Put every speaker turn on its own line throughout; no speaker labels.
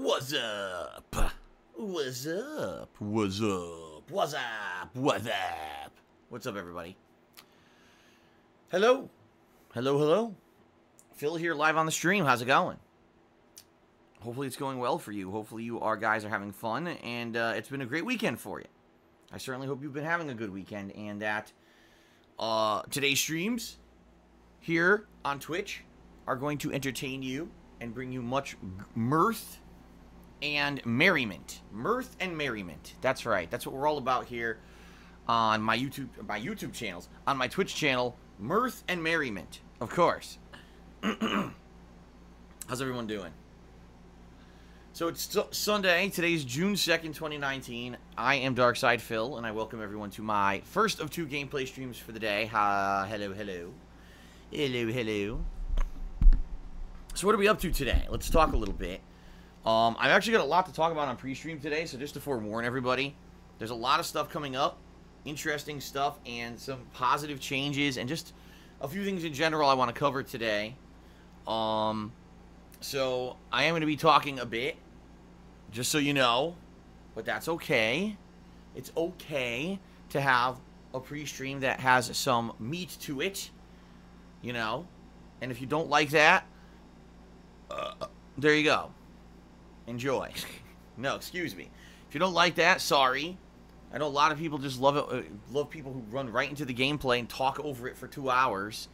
What's up? What's up? What's up? What's up? What's up? What's up, everybody? Hello. Hello, hello. Phil here live on the stream. How's it going? Hopefully it's going well for you. Hopefully you guys are having fun, and it's been a great weekend for you. I certainly hope you've been having a good weekend, and that today's streams here on Twitch are going to entertain you and bring you much mirth and merriment. Mirth and merriment. That's right. That's what we're all about here on my YouTube channels. On my Twitch channel, mirth and merriment, of course. How's everyone doing? So it's Sunday. Today's June 2nd, 2019. I am Darkside Phil, and I welcome everyone to my first of two gameplay streams for the day. Hello, hello. Hello, hello. So what are we up to today? Let's talk a little bit. I've actually got a lot to talk about on pre-stream today, so just to forewarn everybody, there's a lot of stuff coming up, interesting stuff, and some positive changes, and just a few things in general I want to cover today. So I am going to be talking a bit, just so you know, but that's okay. It's okay to have a pre-stream that has some meat to it, you know, and if you don't like that, there you go. Enjoy. No, excuse me. If you don't like that, sorry. I know a lot of people just love it. Love people who run right into the gameplay and talk over it for 2 hours.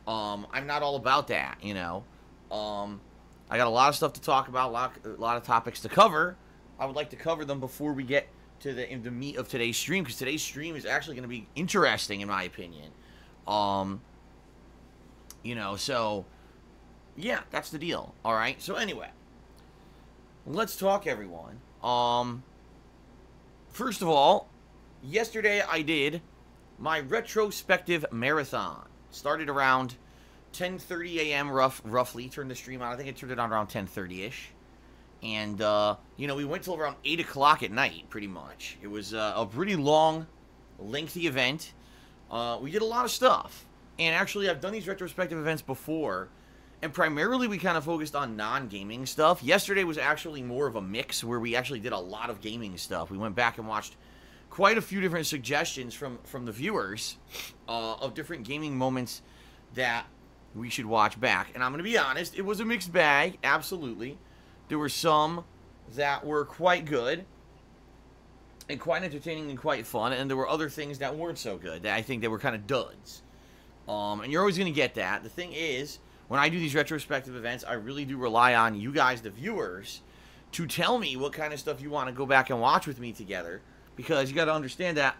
I'm not all about that, you know. I got a lot of stuff to talk about, a lot of topics to cover. I would like to cover them before we get to the meat of today's stream, because today's stream is actually going to be interesting, in my opinion. You know, so yeah, that's the deal. All right. So anyway, let's talk, everyone. First of all, yesterday I did my Retrospective Marathon. Started around 10:30 a.m. roughly. Turned the stream on. I think I turned it on around 10:30ish. And you know, we went till around 8 o'clock at night, pretty much. It was a pretty long, lengthy event. We did a lot of stuff. And actually, I've done these retrospective events before, and primarily we kind of focused on non-gaming stuff. Yesterday was actually more of a mix, where we actually did a lot of gaming stuff. We went back and watched quite a few different suggestions from the viewers of different gaming moments that we should watch back. And I'm going to be honest, it was a mixed bag, absolutely. There were some that were quite good and quite entertaining and quite fun, and there were other things that weren't so good, that I think they were kind of duds. And you're always going to get that. The thing is, when I do these retrospective events, I really do rely on you guys, the viewers, to tell me what kind of stuff you want to go back and watch with me together. Because you got to understand that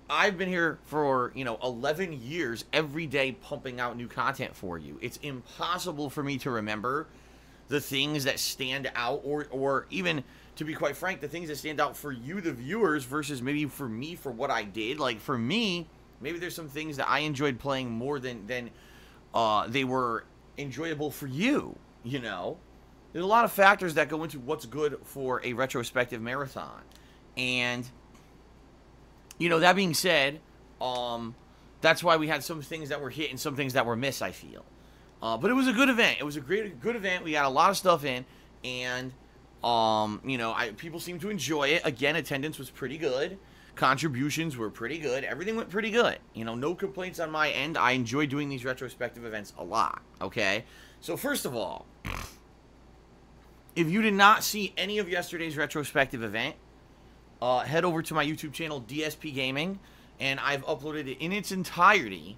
I've been here for, you know, 11 years, every day pumping out new content for you. It's impossible for me to remember the things that stand out, or even, to be quite frank, the things that stand out for you, the viewers, versus maybe for me, for what I did. Like, for me, maybe there's some things that I enjoyed playing more than they were enjoyable for you, you know. There's a lot of factors that go into what's good for a retrospective marathon. And, you know, that being said, that's why we had some things that were hit and some things that were missed, I feel. But it was a good event. It was a good event. We got a lot of stuff in, and, you know, people seemed to enjoy it. Again, attendance was pretty good. Contributions were pretty good. Everything went pretty good. You know, no complaints on my end. I enjoy doing these retrospective events a lot, okay? So first of all, if you did not see any of yesterday's retrospective event, head over to my YouTube channel, DSPGaming, and I've uploaded it in its entirety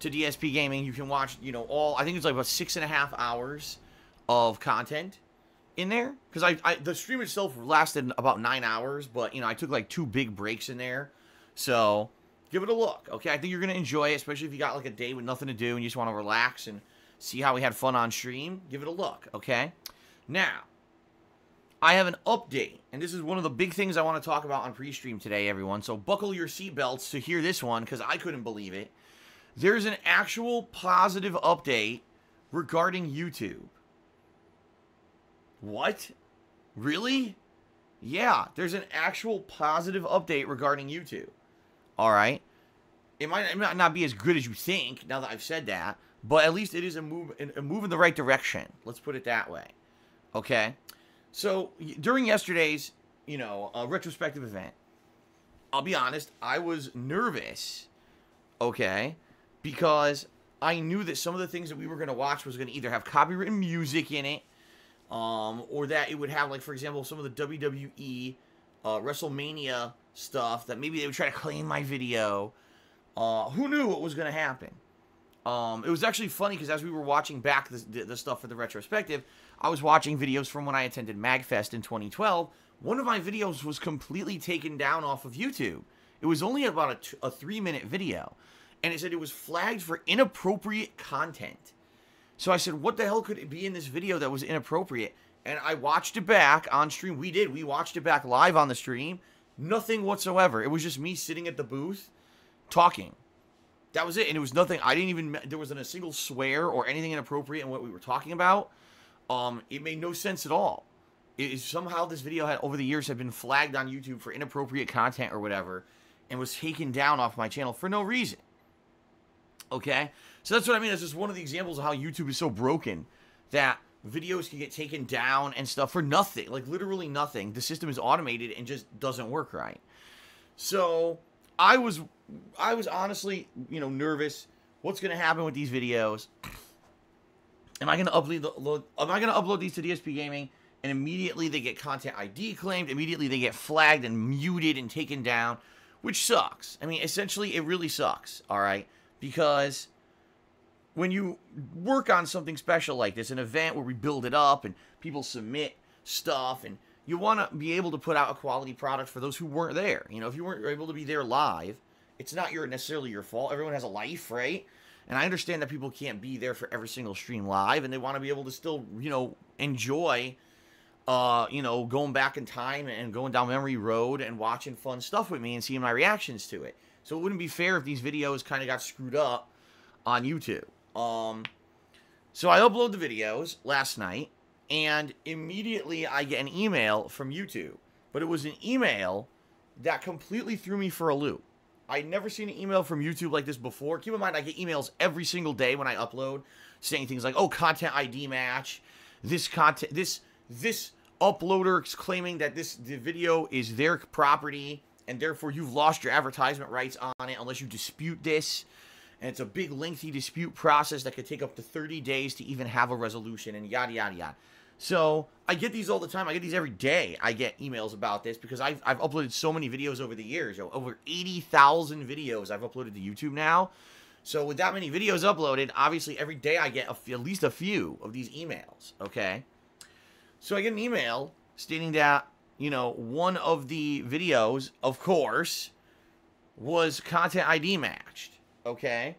to DSPGaming. You can watch, you know, I think it's like about 6.5 hours of content in there, because the stream itself lasted about 9 hours, but, you know, I took like 2 big breaks in there, so give it a look, okay? I think you're going to enjoy it, especially if you got like a day with nothing to do and you just want to relax and see how we had fun on stream. Give it a look, okay? Now, I have an update, and this is one of the big things I want to talk about on pre-stream today, everyone, so buckle your seatbelts to hear this one, because I couldn't believe it. There's an actual positive update regarding YouTube. What? Really? Yeah, there's an actual positive update regarding YouTube. Alright? It might not be as good as you think, now that I've said that, but at least it is a move in the right direction. Let's put it that way. Okay? So during yesterday's, retrospective event, I'll be honest, I was nervous, okay, because I knew that some of the things that we were going to watch was going to either have copywritten music in it, or that it would have, like, for example, some of the WWE WrestleMania stuff that maybe they would try to claim my video. Who knew what was going to happen? It was actually funny because as we were watching back the stuff for the retrospective, I was watching videos from when I attended MagFest in 2012. One of my videos was completely taken down off of YouTube. It was only about a 3-minute video, and it said it was flagged for inappropriate content. So I said, what the hell could it be in this video that was inappropriate? And I watched it back on stream. We watched it back live on the stream. Nothing whatsoever. It was just me sitting at the booth talking. That was it. And it was nothing. There wasn't a single swear or anything inappropriate in what we were talking about. It made no sense at all. Somehow this video over the years had been flagged on YouTube for inappropriate content or whatever, and was taken down off my channel for no reason. Okay? So that's what I mean. That's just one of the examples of how YouTube is so broken that videos can get taken down and stuff for nothing. Like, literally nothing. The system is automated and just doesn't work right. So I was honestly, nervous. What's going to happen with these videos? Am I going to upload these to DSPGaming, and immediately they get content ID claimed, immediately they get flagged and muted and taken down, which sucks. I mean, essentially, it really sucks, all right? Because when you work on something special like this, an event where we build it up and people submit stuff, and you want to be able to put out a quality product for those who weren't there. If you weren't able to be there live, it's not necessarily your fault. Everyone has a life, right? And I understand that people can't be there for every single stream live, and they want to be able to still, enjoy, going back in time and going down memory road and watching fun stuff with me and seeing my reactions to it. So it wouldn't be fair if these videos kind of got screwed up on YouTube. So I upload the videos last night, and immediately I get an email from YouTube. But it was an email that completely threw me for a loop. I'd never seen an email from YouTube like this before. Keep in mind, I get emails every single day when I upload, saying things like, "Oh, content ID match. This uploader is claiming that the video is their property, and therefore you've lost your advertisement rights on it unless you dispute this. And it's a big, lengthy dispute process that could take up to 30 days to even have a resolution," and yada, yada, yada. So I get these all the time. I get these every day. I get emails about this because I've uploaded so many videos over the years. Over 80,000 videos I've uploaded to YouTube now. So with that many videos uploaded, obviously every day I get at least a few of these emails, okay? So I get an email stating that, one of the videos, of course, was content ID matched, okay?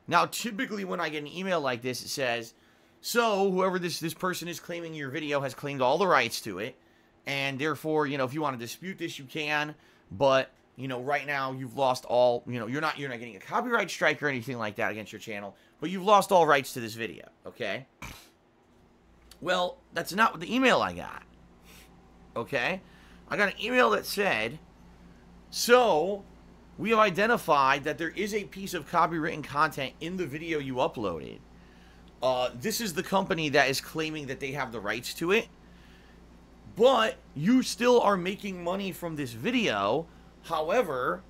Now, typically when I get an email like this, it says, so whoever this person is claiming your video has claimed all the rights to it, and therefore, if you want to dispute this, you can, but, right now you've lost all, you're not getting a copyright strike or anything like that against your channel, but you've lost all rights to this video, okay? Well, that's not what the email I got, okay? I got an email that said, so we have identified that there is a piece of copywritten content in the video you uploaded. This is the company that is claiming that they have the rights to it, but you still are making money from this video. However,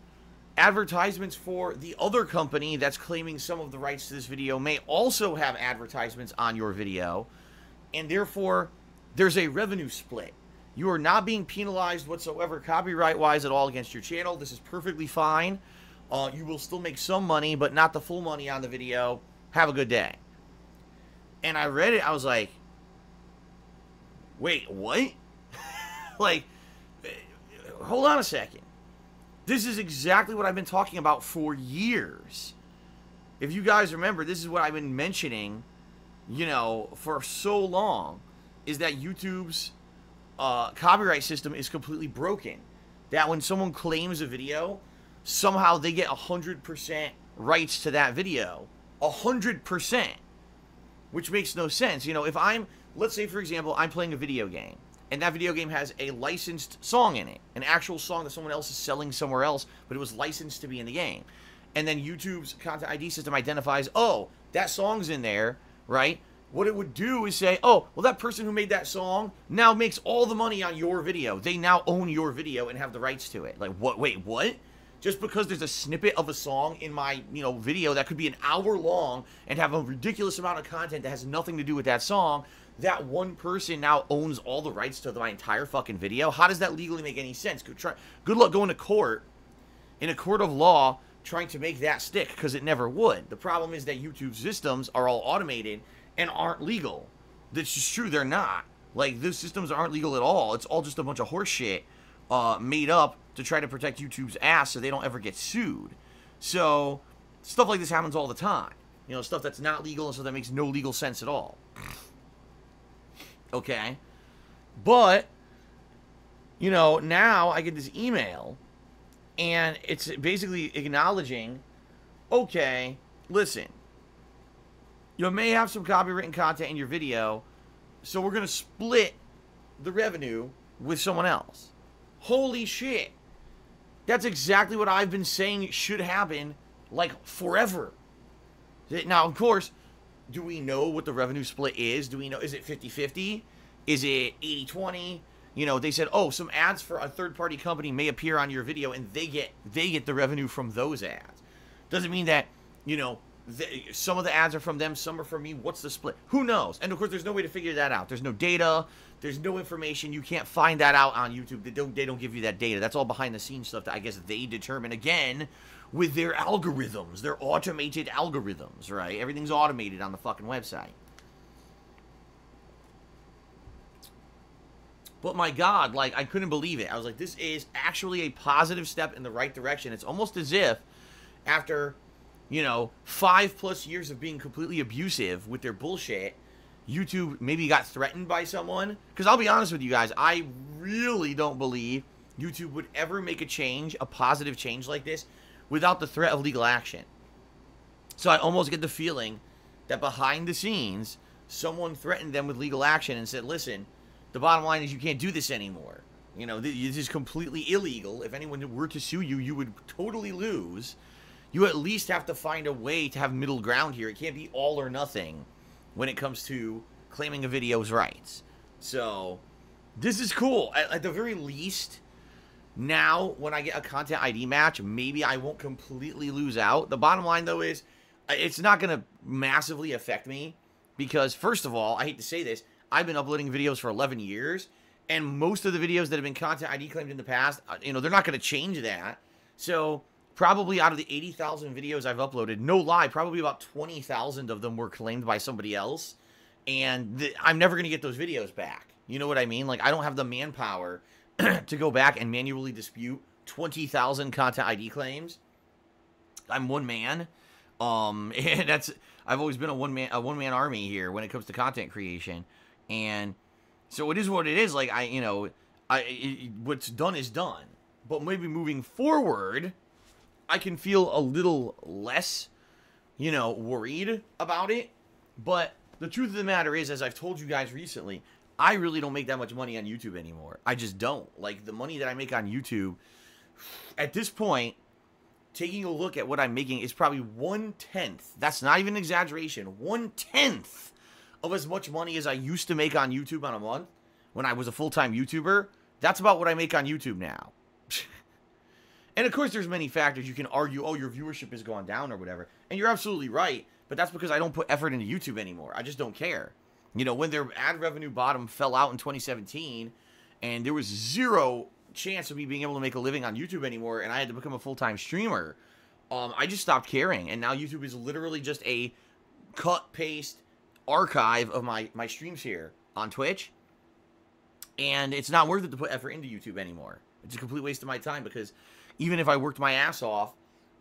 advertisements for the other company that's claiming some of the rights to this video may also have advertisements on your video, and therefore there's a revenue split. You are not being penalized whatsoever copyright-wise at all against your channel. This is perfectly fine. You will still make some money, but not the full money on the video. Have a good day. And I read it, I was like, wait, what? Like, hold on a second. This is exactly what I've been talking about for years. If you guys remember, this is what I've been mentioning, for so long, is that YouTube's copyright system is completely broken. That when someone claims a video, somehow they get 100% rights to that video. 100%. Which makes no sense. If let's say, for example, I'm playing a video game, and that video game has a licensed song in it, an actual song that someone else is selling somewhere else, but it was licensed to be in the game. And then YouTube's content ID system identifies, oh, that song's in there, right? what it would do is say, oh, well, that person who made that song now makes all the money on your video. They now own your video and have the rights to it. Like, what? Wait, what? Just because there's a snippet of a song in my, video that could be an hour long and have a ridiculous amount of content that has nothing to do with that song, that one person now owns all the rights to my entire fucking video? How does that legally make any sense? Good luck going to court, in a court of law, trying to make that stick, because it never would. The problem is that YouTube systems are all automated and aren't legal. That's just true, they're not. Like, those systems aren't legal at all. It's all just a bunch of horse shit made up to try to protect YouTube's ass so they don't ever get sued. So, stuff like this happens all the time. Stuff that's not legal and stuff that makes no legal sense at all. Okay? But, now I get this email, and it's basically acknowledging, okay, listen, you may have some copywritten content in your video, so we're going to split the revenue with someone else. Holy shit. That's exactly what I've been saying should happen, like, forever. Now, of course, do we know what the revenue split is? Do we know, is it 50-50? Is it 80-20? They said, oh, some ads for a third-party company may appear on your video, and they get the revenue from those ads. Doesn't mean that, some of the ads are from them, some are from me. What's the split? Who knows? And, of course, there's no way to figure that out. There's no data. There's no information. You can't find that out on YouTube. They don't give you that data. That's all behind-the-scenes stuff that I guess they determine, again, with their algorithms. Their automated algorithms, right? Everything's automated on the fucking website. But my God, like, I couldn't believe it. I was like, this is actually a positive step in the right direction. It's almost as if after, 5+ years of being completely abusive with their bullshit, YouTube maybe got threatened by someone. Because I'll be honest with you guys, I really don't believe YouTube would ever make a change, a positive change like this, without the threat of legal action. So I almost get the feeling that behind the scenes, someone threatened them with legal action and said, listen, the bottom line is you can't do this anymore. This is completely illegal. If anyone were to sue you, you would totally lose. You at least have to find a way to have middle ground here. It can't be all or nothing when it comes to claiming a video's rights. So, this is cool. At the very least, now, when I get a content ID match, maybe I won't completely lose out. The bottom line, though, is it's not going to massively affect me. Because, first of all, I hate to say this, I've been uploading videos for 11 years, and most of the videos that have been content ID claimed in the past, they're not going to change that. So, probably out of the 80,000 videos I've uploaded, no lie, probably about 20,000 of them were claimed by somebody else, and I'm never going to get those videos back. You know what I mean? Like, I don't have the manpower to go back and manually dispute 20,000 content ID claims. I'm one man. And I've always been a one-man army here when it comes to content creation. And so it is what it is. Like, what's done is done. But maybe moving forward, I can feel a little less, worried about it. But the truth of the matter is, as I've told you guys recently, I really don't make that much money on YouTube anymore. I just don't. Like, the money that I make on YouTube, at this point, taking a look at what I'm making is probably 1/10. That's not even an exaggeration. 1/10 of as much money as I used to make on YouTube on a month when I was a full-time YouTuber. That's about what I make on YouTube now. And of course, there's many factors. You can argue, oh, your viewership has gone down or whatever. And you're absolutely right. But that's because I don't put effort into YouTube anymore. I just don't care. When their ad revenue bottom fell out in 2017, and there was zero chance of me being able to make a living on YouTube anymore, and I had to become a full-time streamer, I just stopped caring. And now YouTube is literally just a cut-paste archive of my streams here on Twitch. And it's not worth it to put effort into YouTube anymore. It's a complete waste of my time, because even if I worked my ass off,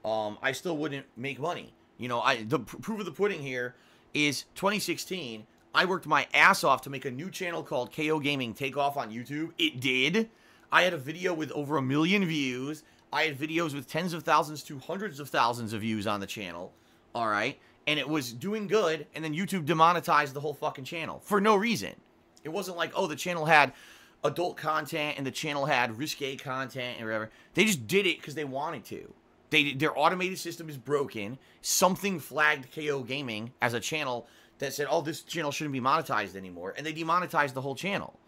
I still wouldn't make money. The proof of the pudding here is 2016. I worked my ass off to make a new channel called KO Gaming take off on YouTube. It did. I had a video with over 1 million views. I had videos with tens of thousands to hundreds of thousands of views on the channel. All right. And it was doing good. And then YouTube demonetized the whole fucking channel for no reason. It wasn't like, oh, the channel had adult content and the channel had risque content and whatever. They just did it because they wanted to. Their automated system is broken. Something flagged KO Gaming as a channel that said, oh, this channel shouldn't be monetized anymore, and they demonetized the whole channel.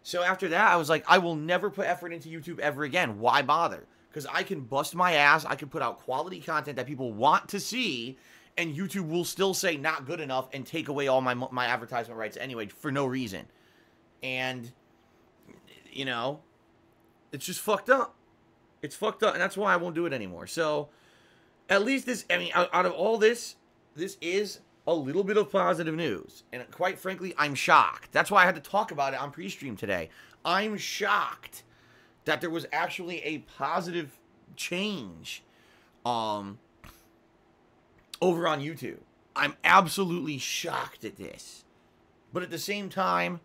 So after that, I was like, I will never put effort into YouTube ever again. Why bother? Because I can bust my ass, I can put out quality content that people want to see, and YouTube will still say not good enough and take away all my advertisement rights anyway for no reason. And, you know, it's just fucked up. It's fucked up, and that's why I won't do it anymore. So, at least this, I mean, out of all this, this is a little bit of positive news. And quite frankly, I'm shocked. That's why I had to talk about it on pre-stream today. I'm shocked that there was actually a positive change over on YouTube. I'm absolutely shocked at this. But at the same time,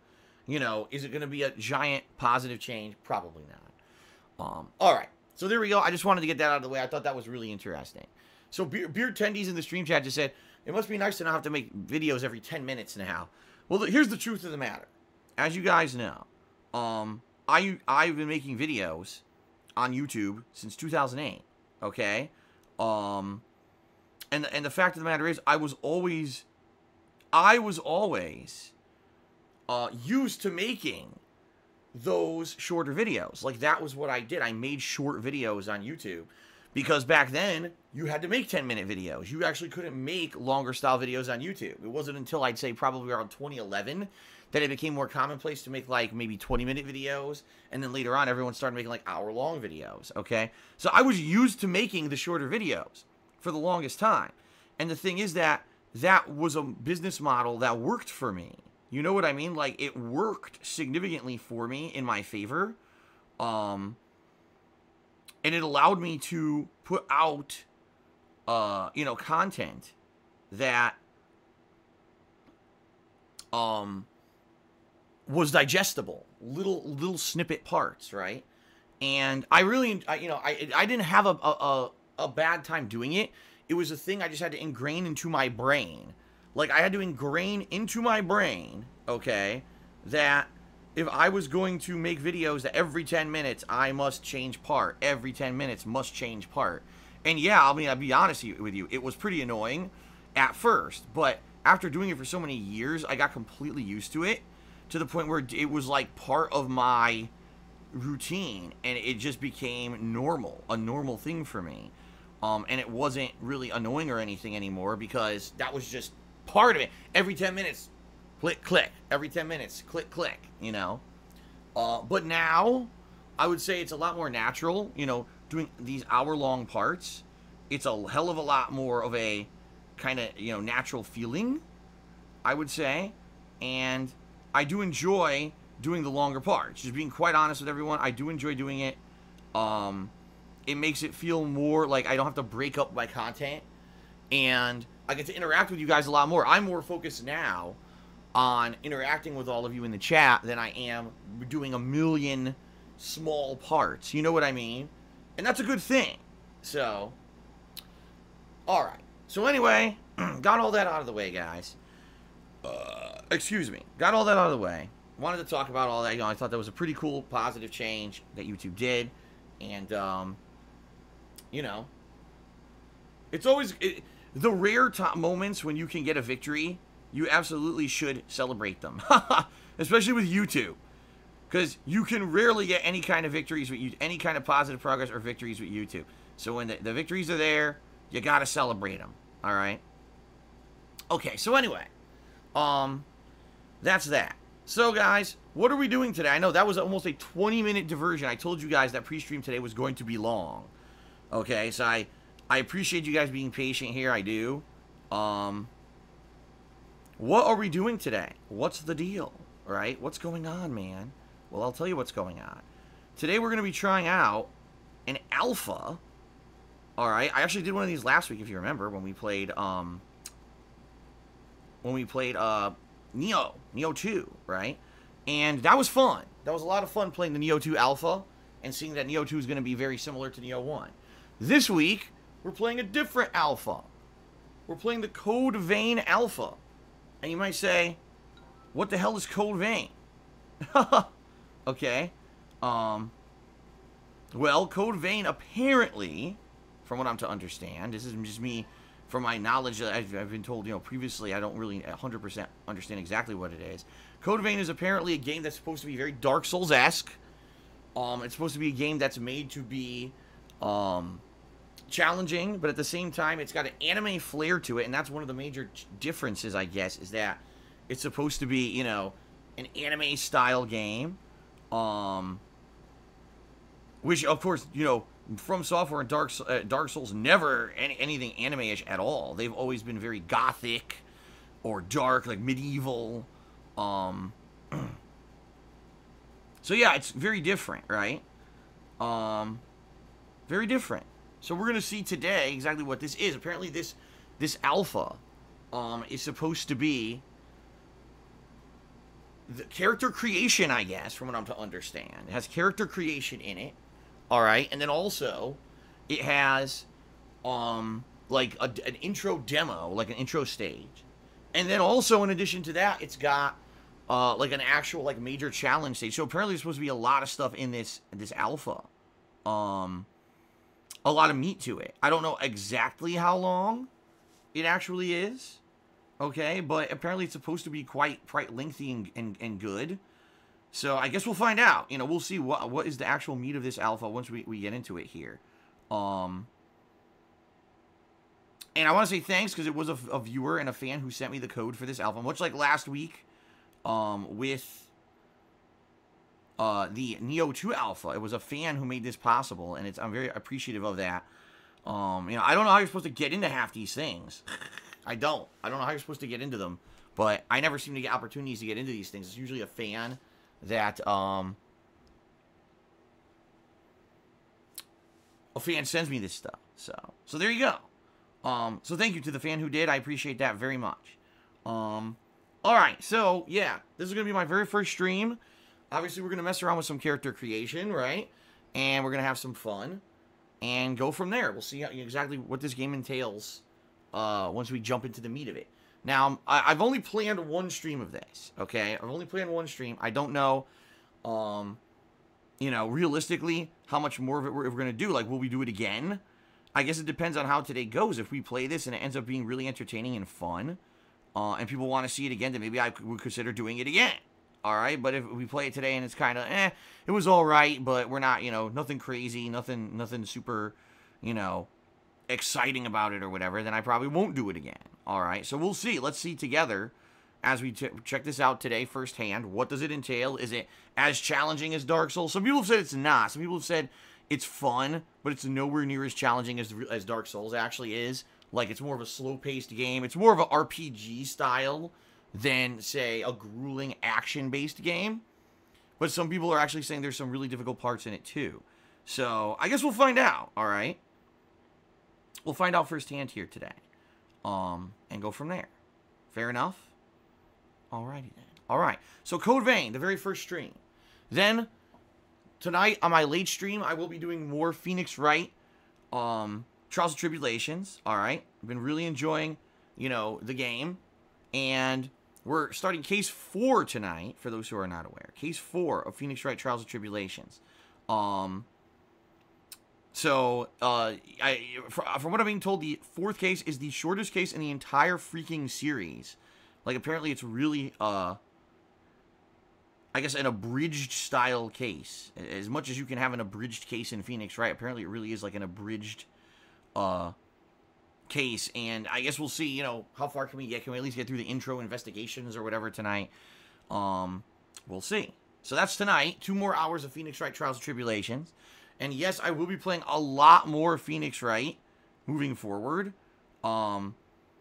you know, is it going to be a giant positive change? Probably not. All right. So there we go. I just wanted to get that out of the way. I thought that was really interesting. So Beard Tendies in the stream chat just said, it must be nice to not have to make videos every 10 minutes now. Well, here's the truth of the matter. As you guys know, I've been making videos on YouTube since 2008, okay? And the fact of the matter is, I was always used to making those shorter videos. Like, that was what I did. I made short videos on YouTube. Because back then, you had to make 10-minute videos. You actually couldn't make longer style videos on YouTube. It wasn't until, I'd say, probably around 2011 that it became more commonplace to make, like, maybe 20-minute videos. And then later on, everyone started making, like, hour-long videos, okay? So I was used to making the shorter videos for the longest time. And the thing is that was a business model that worked for me. You know what I mean? Like, it worked significantly for me in my favor. And it allowed me to put out, you know, content that was digestible, little snippet parts, right? And I really, you know, I didn't have a bad time doing it. It was a thing I just had to ingrain into my brain. Like, I had to ingrain into my brain, okay, that if I was going to make videos that every 10 minutes I must change part, every 10 minutes must change part. And yeah, I mean, I'll be honest with you, it was pretty annoying at first, but after doing it for so many years, I got completely used to it, to the point where it was like part of my routine, and it just became normal, a normal thing for me. And it wasn't really annoying or anything anymore, because that was just part of it. Every 10 minutes, click, click. Every 10 minutes, click, click, you know. But now, I would say it's a lot more natural, you know, doing these hour-long parts. It's a hell of a lot more of a kind of, you know, natural feeling, I would say. And I do enjoy doing the longer parts. Just being quite honest with everyone, I do enjoy doing it. It makes it feel more like I don't have to break up my content. And I get to interact with you guys a lot more. I'm more focused now on interacting with all of you in the chat than I am doing a million small parts. You know what I mean? And that's a good thing. So, alright. So anyway, got all that out of the way, guys. Excuse me. Got all that out of the way. Wanted to talk about all that. You know, I thought that was a pretty cool, positive change that YouTube did. And, you know, it's always... the rare moments when you can get a victory, you absolutely should celebrate them. Especially with YouTube. Because you can rarely get any kind of victories with YouTube, any kind of positive progress or victories with YouTube. So when the victories are there, you gotta celebrate them. Alright? Okay, so anyway. That's that. So guys, what are we doing today? I know that was almost a 20-minute diversion. I told you guys that pre-stream today was going to be long. Okay, so I appreciate you guys being patient here. I do. What are we doing today? What's the deal? Right? What's going on, man? Well, I'll tell you what's going on. Today we're going to be trying out an alpha. Alright, I actually did one of these last week, if you remember, when we played, Neo 2, right? And that was fun. That was a lot of fun playing the Neo 2 alpha and seeing that Neo 2 is going to be very similar to Neo 1. This week, we're playing a different alpha. We're playing the Code Vein alpha. And you might say, what the hell is Code Vein? Okay. Well, Code Vein apparently, from what I'm to understand, this is just me from my knowledge that I've been told, previously, I don't really 100% understand exactly what it is. Code Vein is apparently a game that's supposed to be very Dark Souls-esque. It's supposed to be a game that's made to be challenging, but at the same time, it's got an anime flair to it, and that's one of the major differences, I guess, is that it's supposed to be, an anime-style game, which, of course, From Software and Dark Souls never anything anime-ish at all. They've always been very gothic or dark, like medieval. So yeah, it's very different, right? Very different. So we're gonna see today exactly what this is. Apparently, this alpha is supposed to be the character creation, I guess, from what I'm to understand. It has character creation in it. All right, and then also it has like an intro demo, like an intro stage, and then also in addition to that, it's got like an actual like major challenge stage. So apparently, there's supposed to be a lot of stuff in this alpha, a lot of meat to it. I don't know exactly how long it actually is, okay, but apparently it's supposed to be quite lengthy and good. So I guess we'll find out. We'll see what is the actual meat of this alpha once we get into it here. And I want to say thanks because it was a viewer and a fan who sent me the code for this alpha, much like last week with the Neo 2 alpha. It was a fan who made this possible, and I'm very appreciative of that. I don't know how you're supposed to get into half these things. I don't know how you're supposed to get into them, but I never seem to get opportunities to get into these things. It's usually a fan that a fan sends me this stuff. So there you go. So thank you to the fan who did. I appreciate that very much. All right, so yeah, this is gonna be my very first stream. Obviously, we're gonna mess around with some character creation, right? And we're gonna have some fun and go from there. We'll see exactly what this game entails once we jump into the meat of it. Now, I've only planned one stream of this, okay? I've only planned one stream. I don't know, realistically, how much more of it we're going to do. Like, will we do it again? I guess it depends on how today goes. If we play this and it ends up being really entertaining and fun, and people want to see it again, then maybe I would consider doing it again, all right? But if we play it today and it's kind of, it was all right, but we're not, nothing crazy, nothing super, exciting about it or whatever, then I probably won't do it again. All right, so we'll see. Let's see together as we check this out today firsthand. What does it entail? Is it as challenging as Dark Souls? Some people have said it's not. Some people have said it's fun, but it's nowhere near as challenging as Dark Souls actually is. Like, it's more of a slow-paced game. It's more of an RPG style than, say, a grueling action-based game. But some people are actually saying there's some really difficult parts in it, too. So, I guess we'll find out, all right? We'll find out firsthand here today. And go from there. Fair enough? Alrighty then. Alright, so Code Vein, the very first stream. Then, tonight, on my late stream, I will be doing more Phoenix Wright, Trials and Tribulations, alright? I've been really enjoying, the game. And we're starting Case 4 tonight, for those who are not aware. Case 4 of Phoenix Wright Trials and Tribulations. So, from what I'm being told, the 4th case is the shortest case in the entire freaking series. Like, apparently it's really, I guess, an abridged style case. As much as you can have an abridged case in Phoenix, right? Apparently it really is like an abridged, case. And I guess we'll see, how far can we get? Can we at least get through the intro investigations or whatever tonight? We'll see. So that's tonight. 2 more hours of Phoenix Wright Trials and Tribulations. And yes, I will be playing a lot more Phoenix Wright moving forward.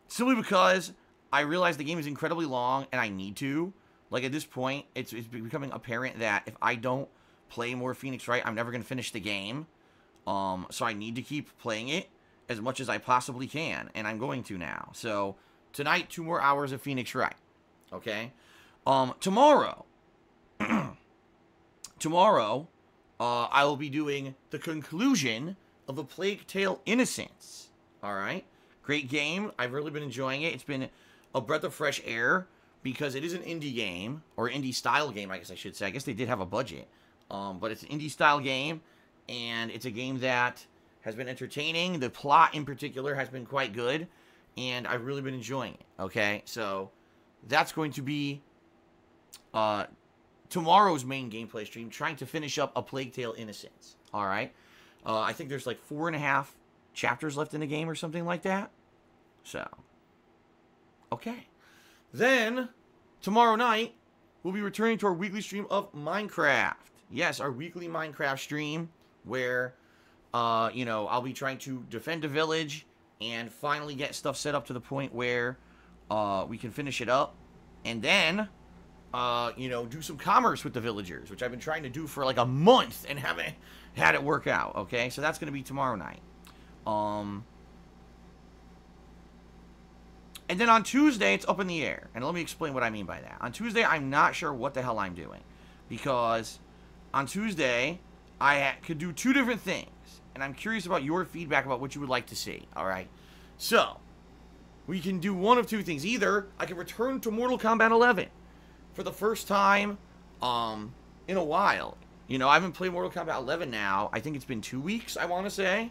Simply because I realize the game is incredibly long and I need to. Like, at this point, it's becoming apparent that if I don't play more Phoenix Wright, I'm never going to finish the game. So I need to keep playing it as much as I possibly can. And I'm going to now. So, tonight, 2 more hours of Phoenix Wright. Okay? Tomorrow. I will be doing the conclusion of A Plague Tale Innocence. Alright? Great game. I've really been enjoying it. It's been a breath of fresh air because it is an indie game, or indie-style game, I guess I should say. I guess they did have a budget. But it's an indie-style game, and it's a game that has been entertaining. The plot, in particular, has been quite good. and I've really been enjoying it, okay? So that's going to be tomorrow's main gameplay stream, trying to finish up A Plague Tale: Innocence, all right? I think there's like 4.5 chapters left in the game or something like that. So, okay. Then, tomorrow night, we'll be returning to our weekly stream of Minecraft. Yes, our weekly Minecraft stream where, you know, I'll be trying to defend a village and finally get stuff set up to the point where we can finish it up. And then, you know, do some commerce with the villagers, which I've been trying to do for like a month and haven't had it work out, okay? So that's going to be tomorrow night. And then on Tuesday, it's up in the air. And let me explain what I mean by that. On Tuesday, I'm not sure what the hell I'm doing. Because on Tuesday, I could do 2 different things. And I'm curious about your feedback about what you would like to see, alright? So, we can do one of 2 things. Either I can return to Mortal Kombat 11 for the first time in a while. You know, I haven't played Mortal Kombat 11 now. I think it's been 2 weeks, I want to say.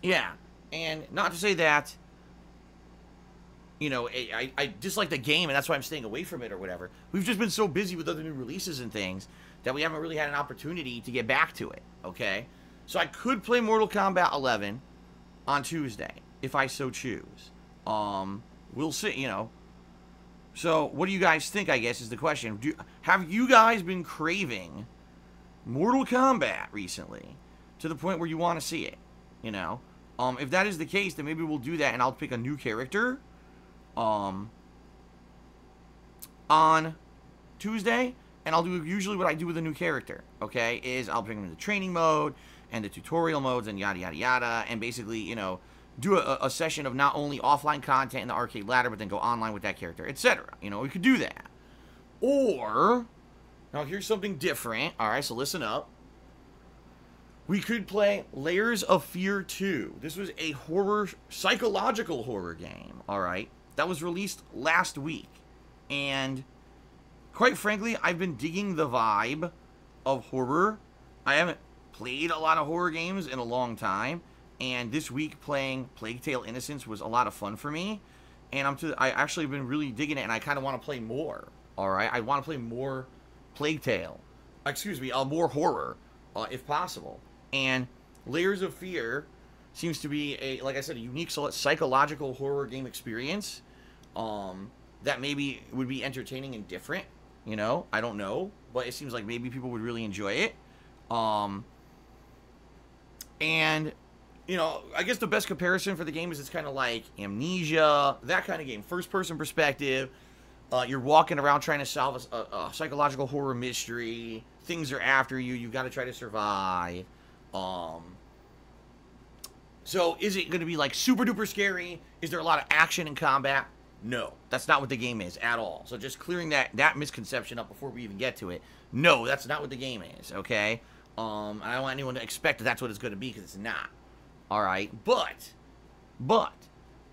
Yeah. And not to say that, you know, I dislike the game and that's why I'm staying away from it or whatever. We've just been so busy with other new releases and things that we haven't really had an opportunity to get back to it, okay? So I could play Mortal Kombat 11 on Tuesday, if I so choose. We'll see, you know. So, what do you guys think, I guess, is the question. Have you guys been craving Mortal Kombat recently to the point where you want to see it, you know? If that is the case, then maybe we'll do that, and I'll pick a new character on Tuesday, and I'll do usually what I do with a new character, okay, is I'll bring them in the training mode and the tutorial modes and yada, yada, yada, and basically, you know, do a session of not only offline content in the arcade ladder, but then go online with that character, etc. You know, we could do that. Or, now here's something different, alright, so listen up. We could play Layers of Fear 2. This was a psychological horror game, alright? That was released last week. And, quite frankly, I've been digging the vibe of horror. I haven't played a lot of horror games in a long time. And this week playing Plague Tale: Innocence was a lot of fun for me. And I actually been really digging it, and I kind of want to play more, alright? I want to play more Plague Tale. Excuse me, more horror, if possible. And Layers of Fear seems to be, like I said, a unique psychological horror game experience that maybe would be entertaining and different, you know? I don't know, but it seems like maybe people would really enjoy it. And, you know, I guess the best comparison for the game is it's kind of like Amnesia, that kind of game. First-person perspective. You're walking around trying to solve a psychological horror mystery. Things are after you. You've got to try to survive. So is it going to be like super duper scary? Is there a lot of action and combat? No, that's not what the game is at all. So just clearing that misconception up before we even get to it. No, that's not what the game is, okay? I don't want anyone to expect that that's what it's going to be, because it's not. Alright, but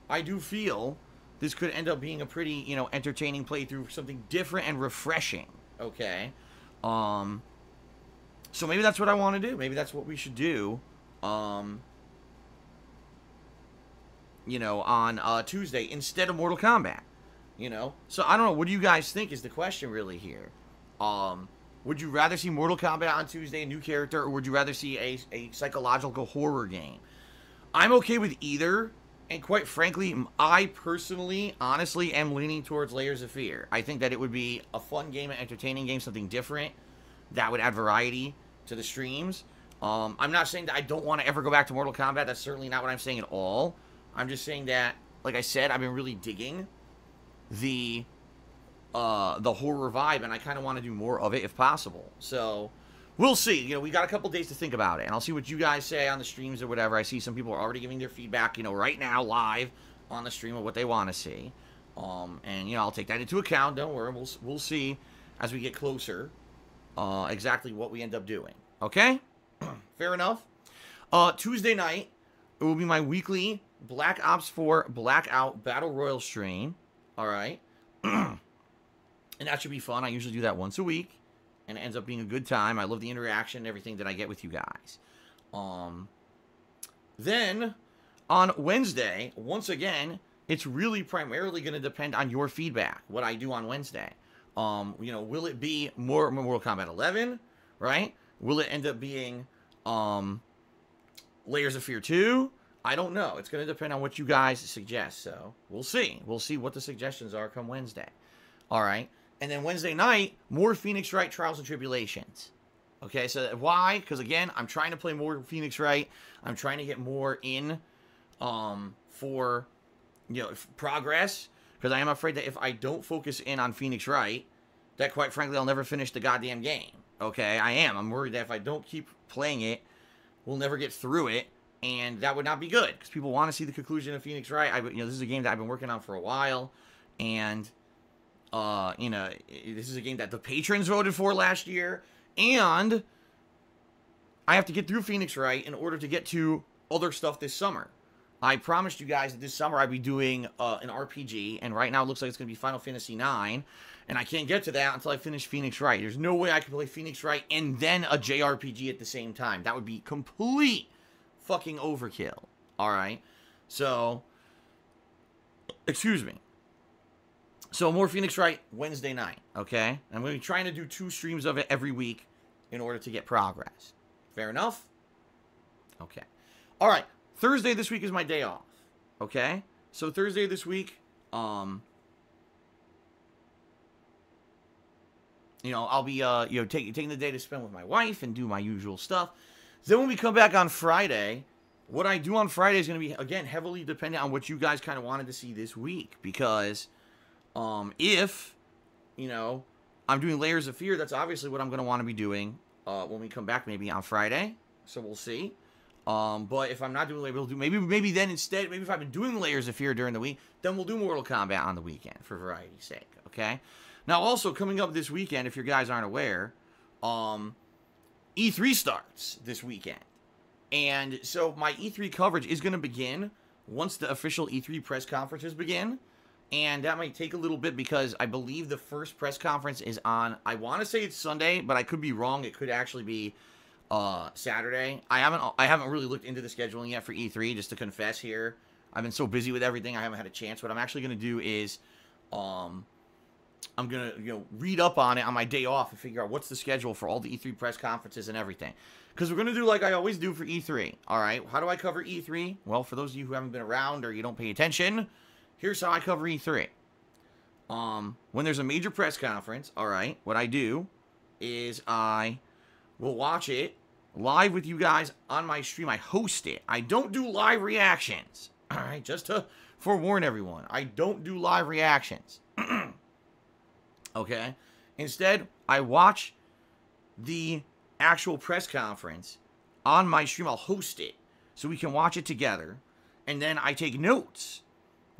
I do feel this could end up being a pretty, you know, entertaining playthrough, something different and refreshing, okay? So maybe that's what I want to do. Maybe that's what we should do, you know, on Tuesday instead of Mortal Kombat, you know? So I don't know. What do you guys think is the question really here? Would you rather see Mortal Kombat on Tuesday, a new character, or would you rather see a psychological horror game? I'm okay with either, and quite frankly, I personally, honestly, am leaning towards Layers of Fear. I think that it would be a fun game, an entertaining game, something different that would add variety to the streams. I'm not saying that I don't want to ever go back to Mortal Kombat. That's certainly not what I'm saying at all. I'm just saying that, like I said, I've been really digging the horror vibe, and I kind of want to do more of it if possible. So we'll see. You know, we got a couple days to think about it, and I'll see what you guys say on the streams or whatever. I see some people are already giving their feedback, you know, right now, live on the stream of what they want to see. And, you know, I'll take that into account. Don't worry. We'll see as we get closer exactly what we end up doing. Okay? Fair enough. Tuesday night, it will be my weekly Black Ops 4 Blackout Battle Royale stream. All right? And that should be fun. I usually do that once a week, and it ends up being a good time. I love the interaction and everything that I get with you guys. Then, on Wednesday, once again, it's really primarily going to depend on your feedback, what I do on Wednesday. You know, will it be more Mortal Kombat 11, right? Will it end up being Layers of Fear 2? I don't know. It's going to depend on what you guys suggest, so we'll see. We'll see what the suggestions are come Wednesday. All right? And then Wednesday night, more Phoenix Wright Trials and Tribulations. Okay, so why? Because, again, I'm trying to play more Phoenix Wright. I'm trying to get more in for, you know, progress. Because I am afraid that if I don't focus in on Phoenix Wright, that, quite frankly, I'll never finish the goddamn game. Okay, I am. I'm worried that if I don't keep playing it, we'll never get through it. And that would not be good. Because people want to see the conclusion of Phoenix Wright. You know, this is a game that I've been working on for a while. And, you know, this is a game that the patrons voted for last year. And I have to get through Phoenix Wright in order to get to other stuff this summer. I promised you guys that this summer I'd be doing an RPG, and right now it looks like it's going to be Final Fantasy IX, and I can't get to that until I finish Phoenix Wright. There's no way I can play Phoenix Wright and then a JRPG at the same time. That would be complete fucking overkill. Alright? So, excuse me. So, more Phoenix Wright Wednesday night, okay? I'm going to be trying to do 2 streams of it every week in order to get progress. Fair enough? Okay. Alright. Thursday this week is my day off, okay? So Thursday this week, you know, I'll be, you know, taking the day to spend with my wife and do my usual stuff. Then when we come back on Friday, what I do on Friday is going to be, again, heavily dependent on what you guys kind of wanted to see this week. Because, if, you know, I'm doing Layers of Fear, that's obviously what I'm going to want to be doing, when we come back maybe on Friday. So we'll see. But if I'm not doing Layers, maybe then instead, maybe if I've been doing Layers of Fear during the week, then we'll do Mortal Kombat on the weekend for variety's sake, okay? Now, also coming up this weekend, if you guys aren't aware, E3 starts this weekend. And so my E3 coverage is going to begin once the official E3 press conferences begin. And that might take a little bit because I believe the first press conference is on, I want to say it's Sunday, but I could be wrong. It could actually be Saturday. I haven't really looked into the scheduling yet for E3, just to confess here. I've been so busy with everything, I haven't had a chance. What I'm actually going to do is, I'm going to, you know, read up on it on my day off and figure out what's the schedule for all the E3 press conferences and everything. Because we're going to do like I always do for E3, all right? How do I cover E3? Well, for those of you who haven't been around or you don't pay attention, here's how I cover E3. When there's a major press conference, all right, what I do is I will watch it live with you guys on my stream. I host it. I don't do live reactions. All right, just to forewarn everyone, I don't do live reactions. Okay? Instead, I watch the actual press conference on my stream. I'll host it so we can watch it together. And then I take notes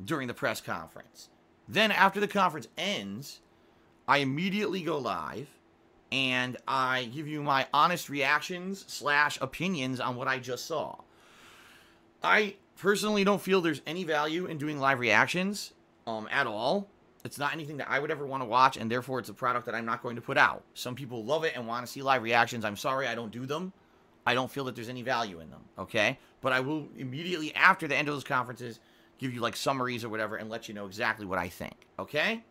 during the press conference. Then after the conference ends, I immediately go live and I give you my honest reactions / opinions on what I just saw. I personally don't feel there's any value in doing live reactions at all. It's not anything that I would ever want to watch, and therefore it's a product that I'm not going to put out. Some people love it and want to see live reactions. I'm sorry, I don't do them. I don't feel that there's any value in them, okay? But I will immediately after the end of those conferences give you like summaries or whatever and let you know exactly what I think, okay?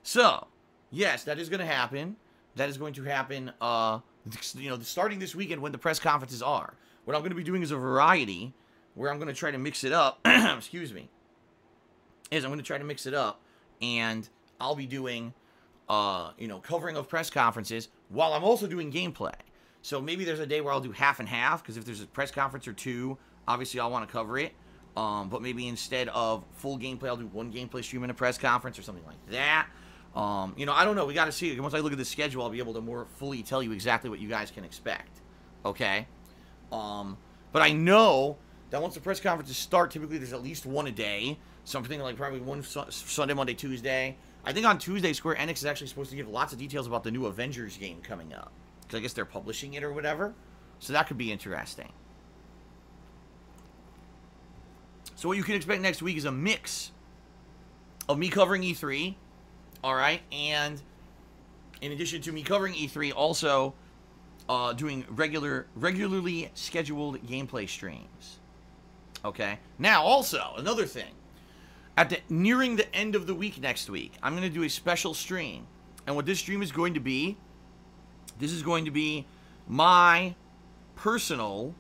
So, yes, that is going to happen. That is going to happen, you know, starting this weekend when the press conferences are. What I'm going to be doing is a variety where I'm going to try to mix it up. Excuse me. I'm going to try to mix it up, and I'll be doing, you know, covering of press conferences while I'm also doing gameplay. So maybe there's a day where I'll do half and half, because if there's a press conference or two, obviously I'll want to cover it. But maybe instead of full gameplay, I'll do one gameplay stream in a press conference or something like that. You know, I don't know. We got to see. Once I look at the schedule, I'll be able to more fully tell you exactly what you guys can expect. Okay? But I know that once the press conferences start, typically there's at least one a day. Something like probably one Sunday, Monday, Tuesday. I think on Tuesday, Square Enix is actually supposed to give lots of details about the new Avengers game coming up. Because I guess they're publishing it or whatever. So that could be interesting. So what you can expect next week is a mix of me covering E3, all right, and in addition to me covering E3, also doing regularly scheduled gameplay streams. Okay? Now, also, another thing. Nearing the end of the week next week, I'm going to do a special stream. And what this stream is going to be, this is going to be my personal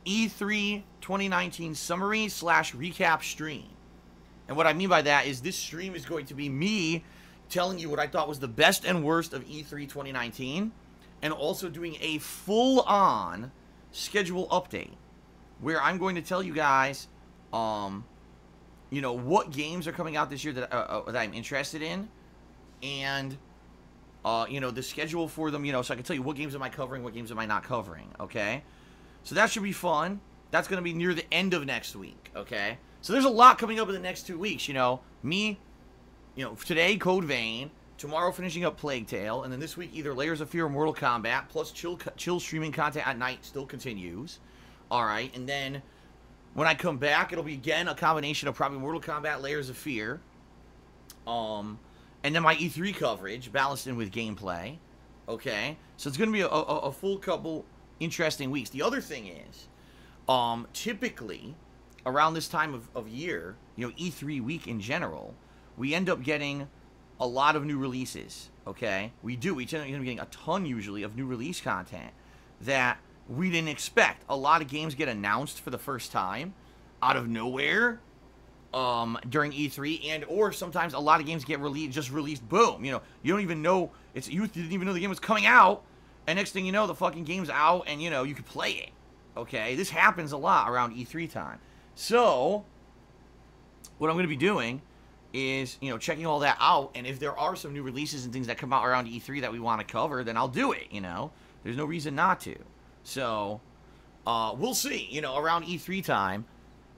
E3 2019 summary / recap stream. And what I mean by that is this stream is going to be me telling you what I thought was the best and worst of E3 2019, and also doing a full-on schedule update where I'm going to tell you guys, you know, what games are coming out this year that I'm interested in, and you know, the schedule for them, you know, so I can tell you what games am I covering, what games am I not covering, okay? So that should be fun. That's going to be near the end of next week, okay? So there's a lot coming up in the next 2 weeks, you know. Me, you know, today, Code Vein, tomorrow finishing up Plague Tale, and then this week either Layers of Fear or Mortal Kombat, plus chill streaming content at night still continues, alright? And then when I come back, it'll be, again, a combination of probably Mortal Kombat, Layers of Fear, and then my E3 coverage, balanced in with gameplay, okay? So it's going to be a full couple interesting weeks. The other thing is, typically, around this time of year, you know, E3 week in general, we end up getting a lot of new releases, okay? We do. We tend to be getting a ton, usually, of new release content that we didn't expect. A lot of games get announced for the first time out of nowhere during E3, and or sometimes a lot of games get released, boom. You know, you don't even know, you didn't even know the game was coming out, and next thing you know, the fucking game's out, and, you know, you can play it, okay? This happens a lot around E3 time. So, what I'm going to be doing is, you know, checking all that out, and if there are some new releases and things that come out around E3 that we want to cover, then I'll do it, you know? There's no reason not to. So, we'll see, you know, around E3 time,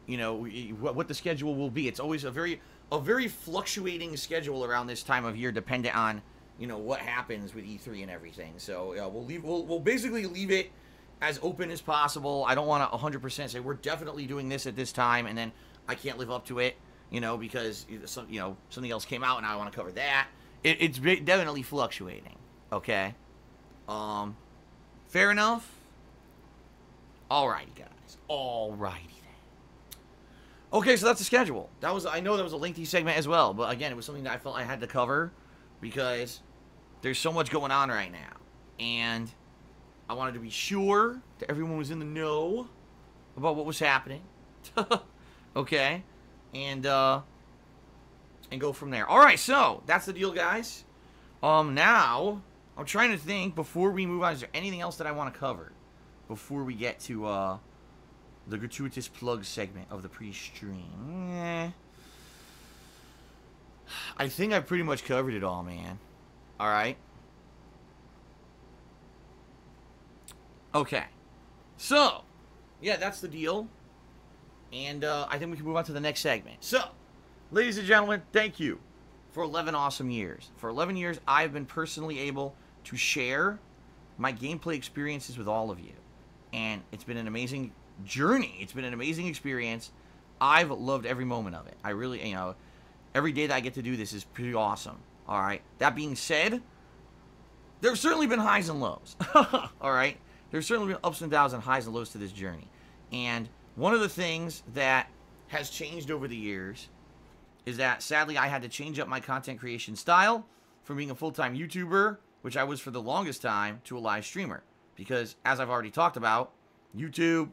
you know, what the schedule will be. It's always a very fluctuating schedule around this time of year, dependent on, you know, what happens with E3 and everything. So, we'll basically leave it as open as possible. I don't want to 100% say we're definitely doing this at this time, and then I can't live up to it, you know, because something else came out and I want to cover that. It's definitely fluctuating. Okay. Fair enough. Alrighty, guys. Alrighty then. Okay, so that's the schedule. I know that was a lengthy segment as well, but again, it was something that I felt I had to cover because there's so much going on right now, and I wanted to be sure that everyone was in the know about what was happening. Okay, and go from there. All right, so that's the deal, guys. Now I'm trying to think before we move on. Is there anything else that I want to cover before we get to the gratuitous plug segment of the pre-stream? I think I pretty much covered it all, man. All right. Okay. So, yeah, that's the deal. And I think we can move on to the next segment. So, ladies and gentlemen, thank you for 11 awesome years. For 11 years, I've been personally able to share my gameplay experiences with all of you. And it's been an amazing journey. It's been an amazing experience. I've loved every moment of it. I really, you know, every day that I get to do this is pretty awesome. All right. That being said, there have certainly been highs and lows. All right. There's certainly been ups and downs and highs and lows to this journey. And one of the things that has changed over the years is that, sadly, I had to change up my content creation style from being a full-time YouTuber, which I was for the longest time, to a live streamer. Because, as I've already talked about, YouTube,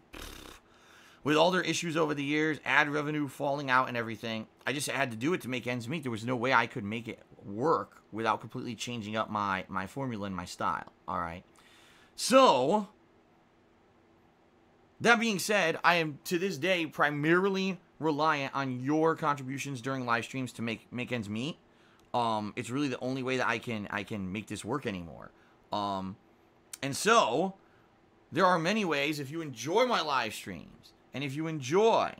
with all their issues over the years, ad revenue falling out and everything, I just had to do it to make ends meet. There was no way I could make it work without completely changing up my formula and my style. All right. So, that being said, I am, to this day, primarily reliant on your contributions during live streams to make ends meet. It's really the only way that I can make this work anymore. And so, there are many ways, if you enjoy my live streams, and if you enjoy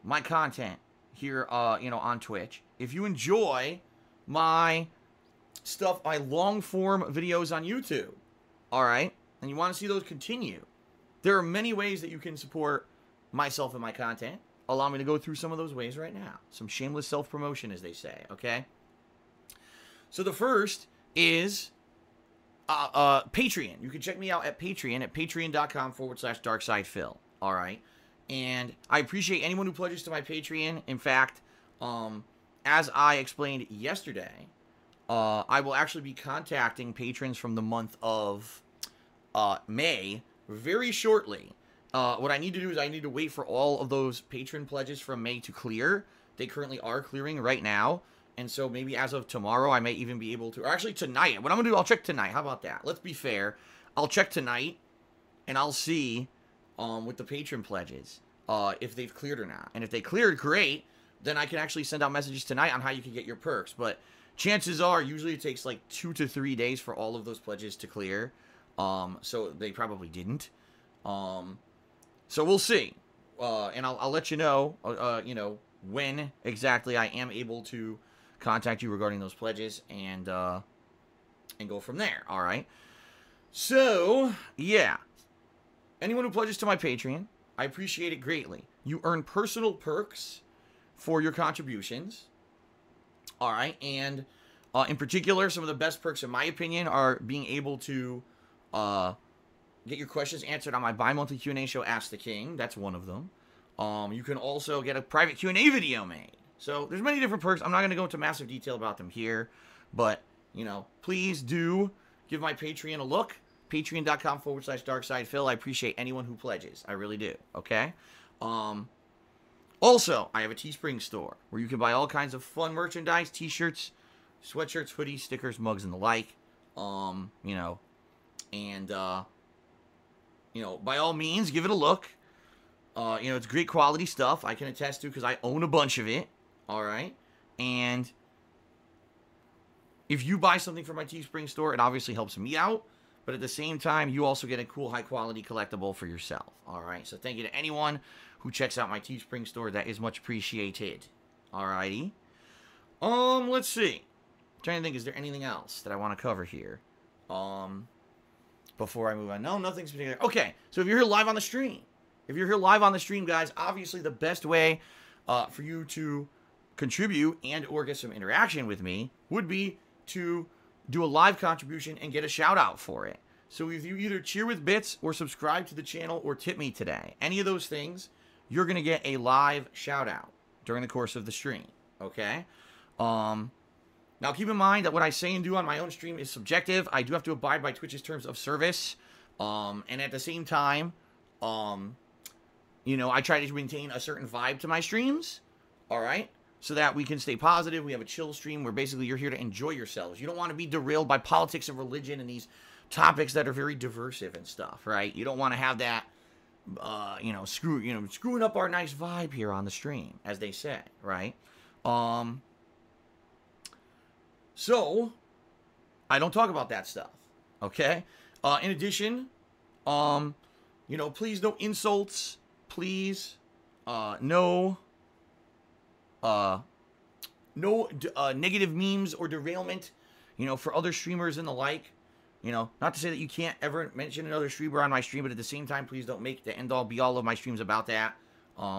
my content here, you know, on Twitch, if you enjoy my stuff, my long-form videos on YouTube, all right, and you want to see those continue, there are many ways that you can support myself and my content. Allow me to go through some of those ways right now. Some shameless self-promotion, as they say, okay? So the first is Patreon. You can check me out at Patreon at patreon.com/darksidephil, all right? And I appreciate anyone who pledges to my Patreon. In fact, as I explained yesterday, I will actually be contacting patrons from the month of May very shortly. What I need to do is I need to wait for all of those patron pledges from May to clear. They currently are clearing right now. And so maybe as of tomorrow, I may even be able to, or actually tonight. What I'm going to do, I'll check tonight. How about that? Let's be fair. I'll check tonight, and I'll see with the patron pledges if they've cleared or not. And if they cleared, great. Then I can actually send out messages tonight on how you can get your perks. But chances are, usually it takes like 2 to 3 days for all of those pledges to clear. So they probably didn't. So we'll see. And I'll let you know, when exactly I am able to contact you regarding those pledges and go from there. All right. So, yeah. Anyone who pledges to my Patreon, I appreciate it greatly. You earn personal perks for your contributions. All right. And in particular, some of the best perks, in my opinion, are being able to get your questions answered on my bi-monthly Q&A show, Ask the King. That's one of them. You can also get a private Q&A video made. So there's many different perks. I'm not going to go into massive detail about them here. But, please do give my Patreon a look. Patreon.com/DarksidePhil. I appreciate anyone who pledges. I really do. Okay? Also, I have a Teespring Store where you can buy all kinds of fun merchandise, t-shirts, sweatshirts, hoodies, stickers, mugs, and the like. By all means, give it a look. It's great quality stuff. I can attest to because I own a bunch of it. All right. And if you buy something from my Teespring store, it obviously helps me out. But at the same time, you also get a cool, high-quality collectible for yourself. All right. So thank you to anyone who checks out my Teespring store. That is much appreciated. All righty. Let's see. I'm trying to think, is there anything else that I want to cover here? Before I move on. No, nothing's particular. Okay. So if you're here live on the stream, guys, obviously the best way for you to contribute and or get some interaction with me would be to do a live contribution and get a shout out for it. So if you either cheer with bits or subscribe to the channel or tip me today, any of those things, you're going to get a live shout out during the course of the stream. Okay? Now keep in mind that what I say and do on my own stream is subjective. I do have to abide by Twitch's terms of service. And at the same time, I try to maintain a certain vibe to my streams, all right, so that we can stay positive. We have a chill stream where basically you're here to enjoy yourselves. You don't want to be derailed by politics and religion and these topics that are very diversive and stuff, right? You don't want to have that, screwing up our nice vibe here on the stream, as they say, right? So I don't talk about that stuff, okay? In addition, please no insults. Please, no negative memes or derailment, for other streamers and the like. Not to say that you can't ever mention another streamer on my stream, but at the same time, please don't make the end-all, be-all of my streams about that.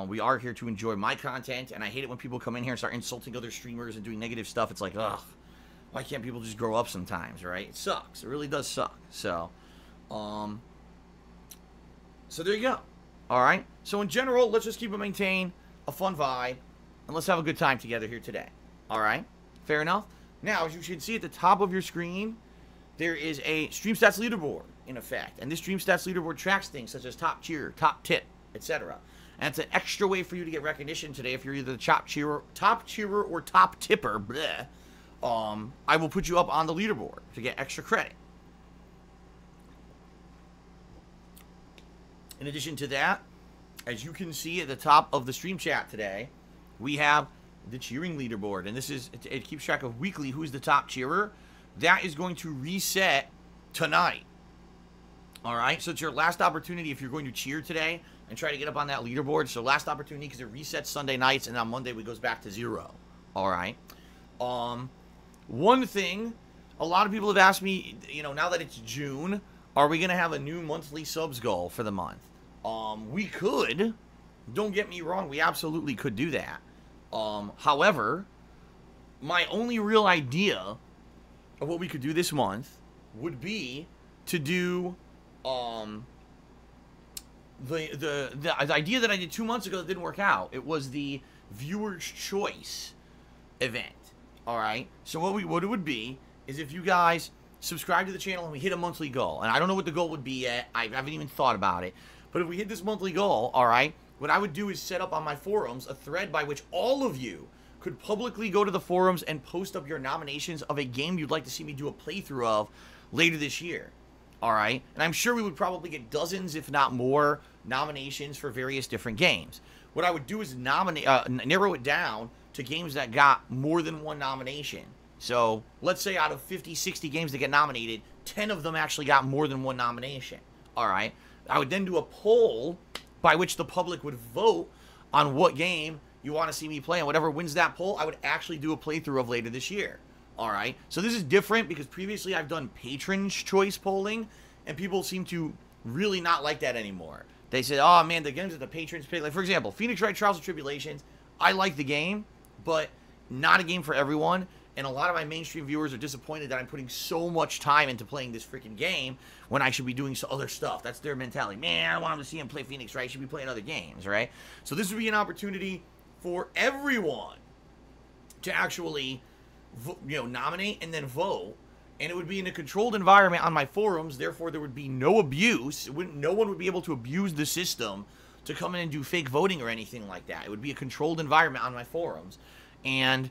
We are here to enjoy my content, and I hate it when people come in here and start insulting other streamers and doing negative stuff. It's like, ugh, why can't people just grow up sometimes, right? It sucks. It really does suck. So there you go. All right. So in general, let's just keep it maintain a fun vibe, and let's have a good time together here today. All right. Fair enough. Now, as you should see at the top of your screen, there is a Stream Stats Leaderboard in effect, and this Stream Stats Leaderboard tracks things such as top cheer, top tip, etc. And it's an extra way for you to get recognition today if you're either the top cheerer, or top tipper. Bleh. I will put you up on the leaderboard to get extra credit. In addition to that, as you can see at the top of the stream chat today, we have the cheering leaderboard. And it keeps track of weekly who's the top cheerer. That is going to reset tonight. All right? So it's your last opportunity if you're going to cheer today and try to get up on that leaderboard. So last opportunity because it resets Sunday nights, and on Monday it goes back to 0. All right? One thing, a lot of people have asked me, now that it's June, are we going to have a new monthly subs goal for the month? We could. Don't get me wrong. We absolutely could do that. However, my only real idea of what we could do this month would be to do the idea that I did 2 months ago that didn't work out. It was the Viewer's Choice event. All right. So what it would be is if you guys subscribe to the channel and we hit a monthly goal, and I don't know what the goal would be yet. I haven't even thought about it. But if we hit this monthly goal, all right, what I would do is set up on my forums a thread by which all of you could publicly go to the forums and post up your nominations of a game you'd like to see me do a playthrough of later this year. All right. And I'm sure we would probably get dozens, if not more, nominations for various different games. What I would do is narrow it down to games that got more than one nomination. So let's say out of 50, 60 games that get nominated, 10 of them actually got more than one nomination. All right. I would then do a poll by which the public would vote on what game you want to see me play. And whatever wins that poll, I would actually do a playthrough of later this year. All right. So this is different because previously I've done Patron's Choice polling, and people seem to really not like that anymore. They said, oh, man, the games that the patrons pick. Like, for example, Phoenix Wright Trials and Tribulations. I like the game, but not a game for everyone. And a lot of my mainstream viewers are disappointed that I'm putting so much time into playing this freaking game when I should be doing some other stuff. That's their mentality. Man, I want them to see him play Phoenix Wright. I should be playing other games, right? So this would be an opportunity for everyone to actually, nominate and then vote. And it would be in a controlled environment on my forums. Therefore, there would be no abuse. No one would be able to abuse the system to come in and do fake voting or anything like that. It would be a controlled environment on my forums. And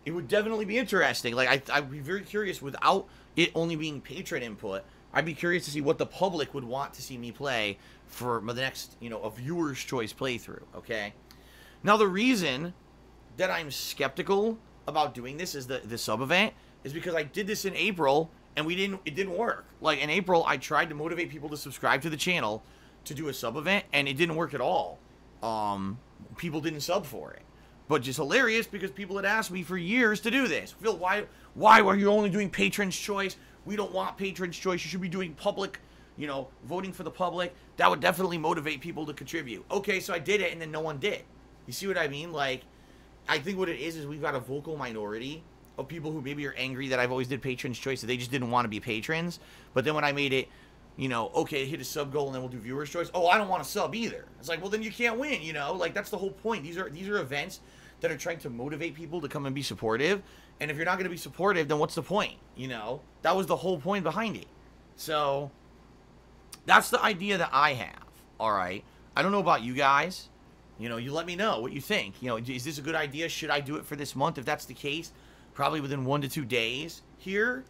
it would definitely be interesting. Like, I'd be very curious without it only being patron input. I'd be curious to see what the public would want to see me play for the next, a viewer's choice playthrough, okay? Now, the reason that I'm skeptical about doing this is the sub event is because I did this in April and it didn't work. Like, in April, I tried to motivate people to subscribe to the channel to do a sub event, and it didn't work at all. People didn't sub for it. But just hilarious because people had asked me for years to do this. Phil, why were you only doing Patron's Choice? We don't want Patron's Choice. You should be doing public, voting for the public. That would definitely motivate people to contribute. Okay, so I did it, and then no one did. You see what I mean? Like, I think what it is we've got a vocal minority of people who maybe are angry that I've always did Patron's Choice, so they just didn't want to be patrons. But then when I made it, okay, hit a sub goal and then we'll do viewer's choice. Oh, I don't want to sub either. It's like, well, then you can't win, Like, that's the whole point. These are events that are trying to motivate people to come and be supportive. And if you're not going to be supportive, then what's the point, That was the whole point behind it. So, that's the idea that I have, all right? I don't know about you guys. You let me know what you think. Is this a good idea? Should I do it for this month? If that's the case, probably within 1 to 2 days here,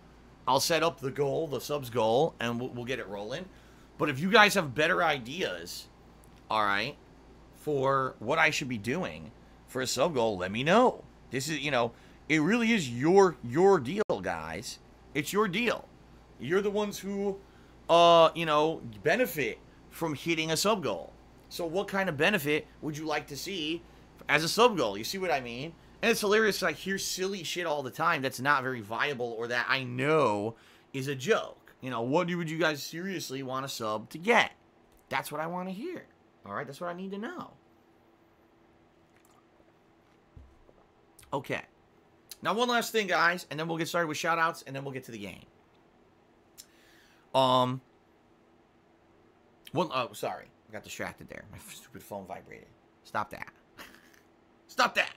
I'll set up the goal, the subs goal, and we'll get it rolling. But if you guys have better ideas, all right, for what I should be doing for a sub goal, let me know. This is, it really is your deal, guys. It's your deal. You're the ones who, benefit from hitting a sub goal. So what kind of benefit would you like to see as a sub goal? You see what I mean? And it's hilarious. I hear silly shit all the time that's not very viable or that I know is a joke. What would you guys seriously want a sub to get? That's what I want to hear. All right? That's what I need to know. Okay. Now, one last thing, guys, and then we'll get started with shout-outs, and then we'll get to the game. Oh, sorry. I got distracted there. My stupid phone vibrated. Stop that. Stop that.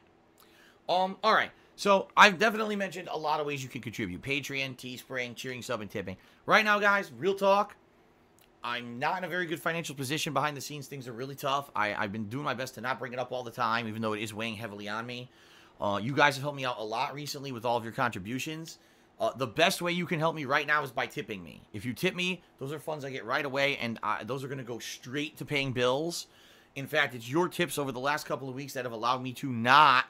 All right. So, I've definitely mentioned a lot of ways you can contribute. Patreon, Teespring, cheering, sub, and tipping. Right now, guys, real talk, I'm not in a very good financial position behind the scenes. Things are really tough. I've been doing my best to not bring it up all the time, even though it is weighing heavily on me. You guys have helped me out a lot recently with all of your contributions. The best way you can help me right now is by tipping me. If you tip me, those are funds I get right away, and those are going to go straight to paying bills. In fact, it's your tips over the last couple of weeks that have allowed me to not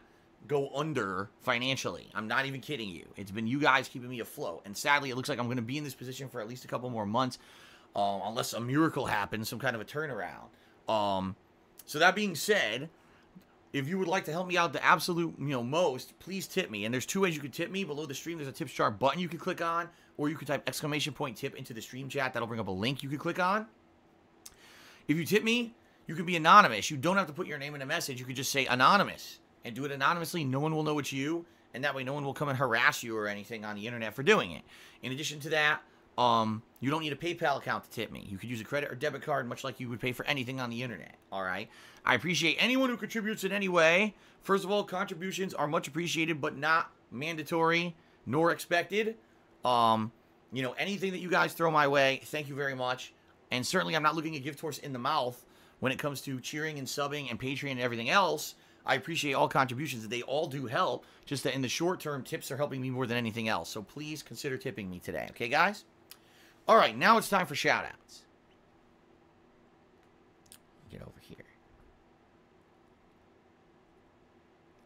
go under financially. I'm not even kidding you. It's been you guys keeping me afloat. And sadly, it looks like I'm going to be in this position for at least a couple more months, unless a miracle happens, some kind of a turnaround. So that being said, if you would like to help me out the absolute, most, please tip me. And there's 2 ways you can tip me. Below the stream, there's a tips jar button you can click on, or you can type !tip into the stream chat. That'll bring up a link you can click on. If you tip me, you can be anonymous. You don't have to put your name in a message. You can just say anonymous and do it anonymously. No one will know it's you, and that way no one will come and harass you or anything on the internet for doing it. In addition to that, You don't need a PayPal account to tip me. You could use a credit or debit card, much like you would pay for anything on the internet. All right. I appreciate anyone who contributes in any way. First of all, contributions are much appreciated, but not mandatory nor expected. You know, anything that you guys throw my way, thank you very much. And certainly, I'm not looking a gift horse in the mouth when it comes to cheering and subbing and Patreon and everything else. I appreciate all contributions. They all do help. Just that in the short term, tips are helping me more than anything else. So please consider tipping me today. Okay, guys? All right, now it's time for shout-outs. Get over here.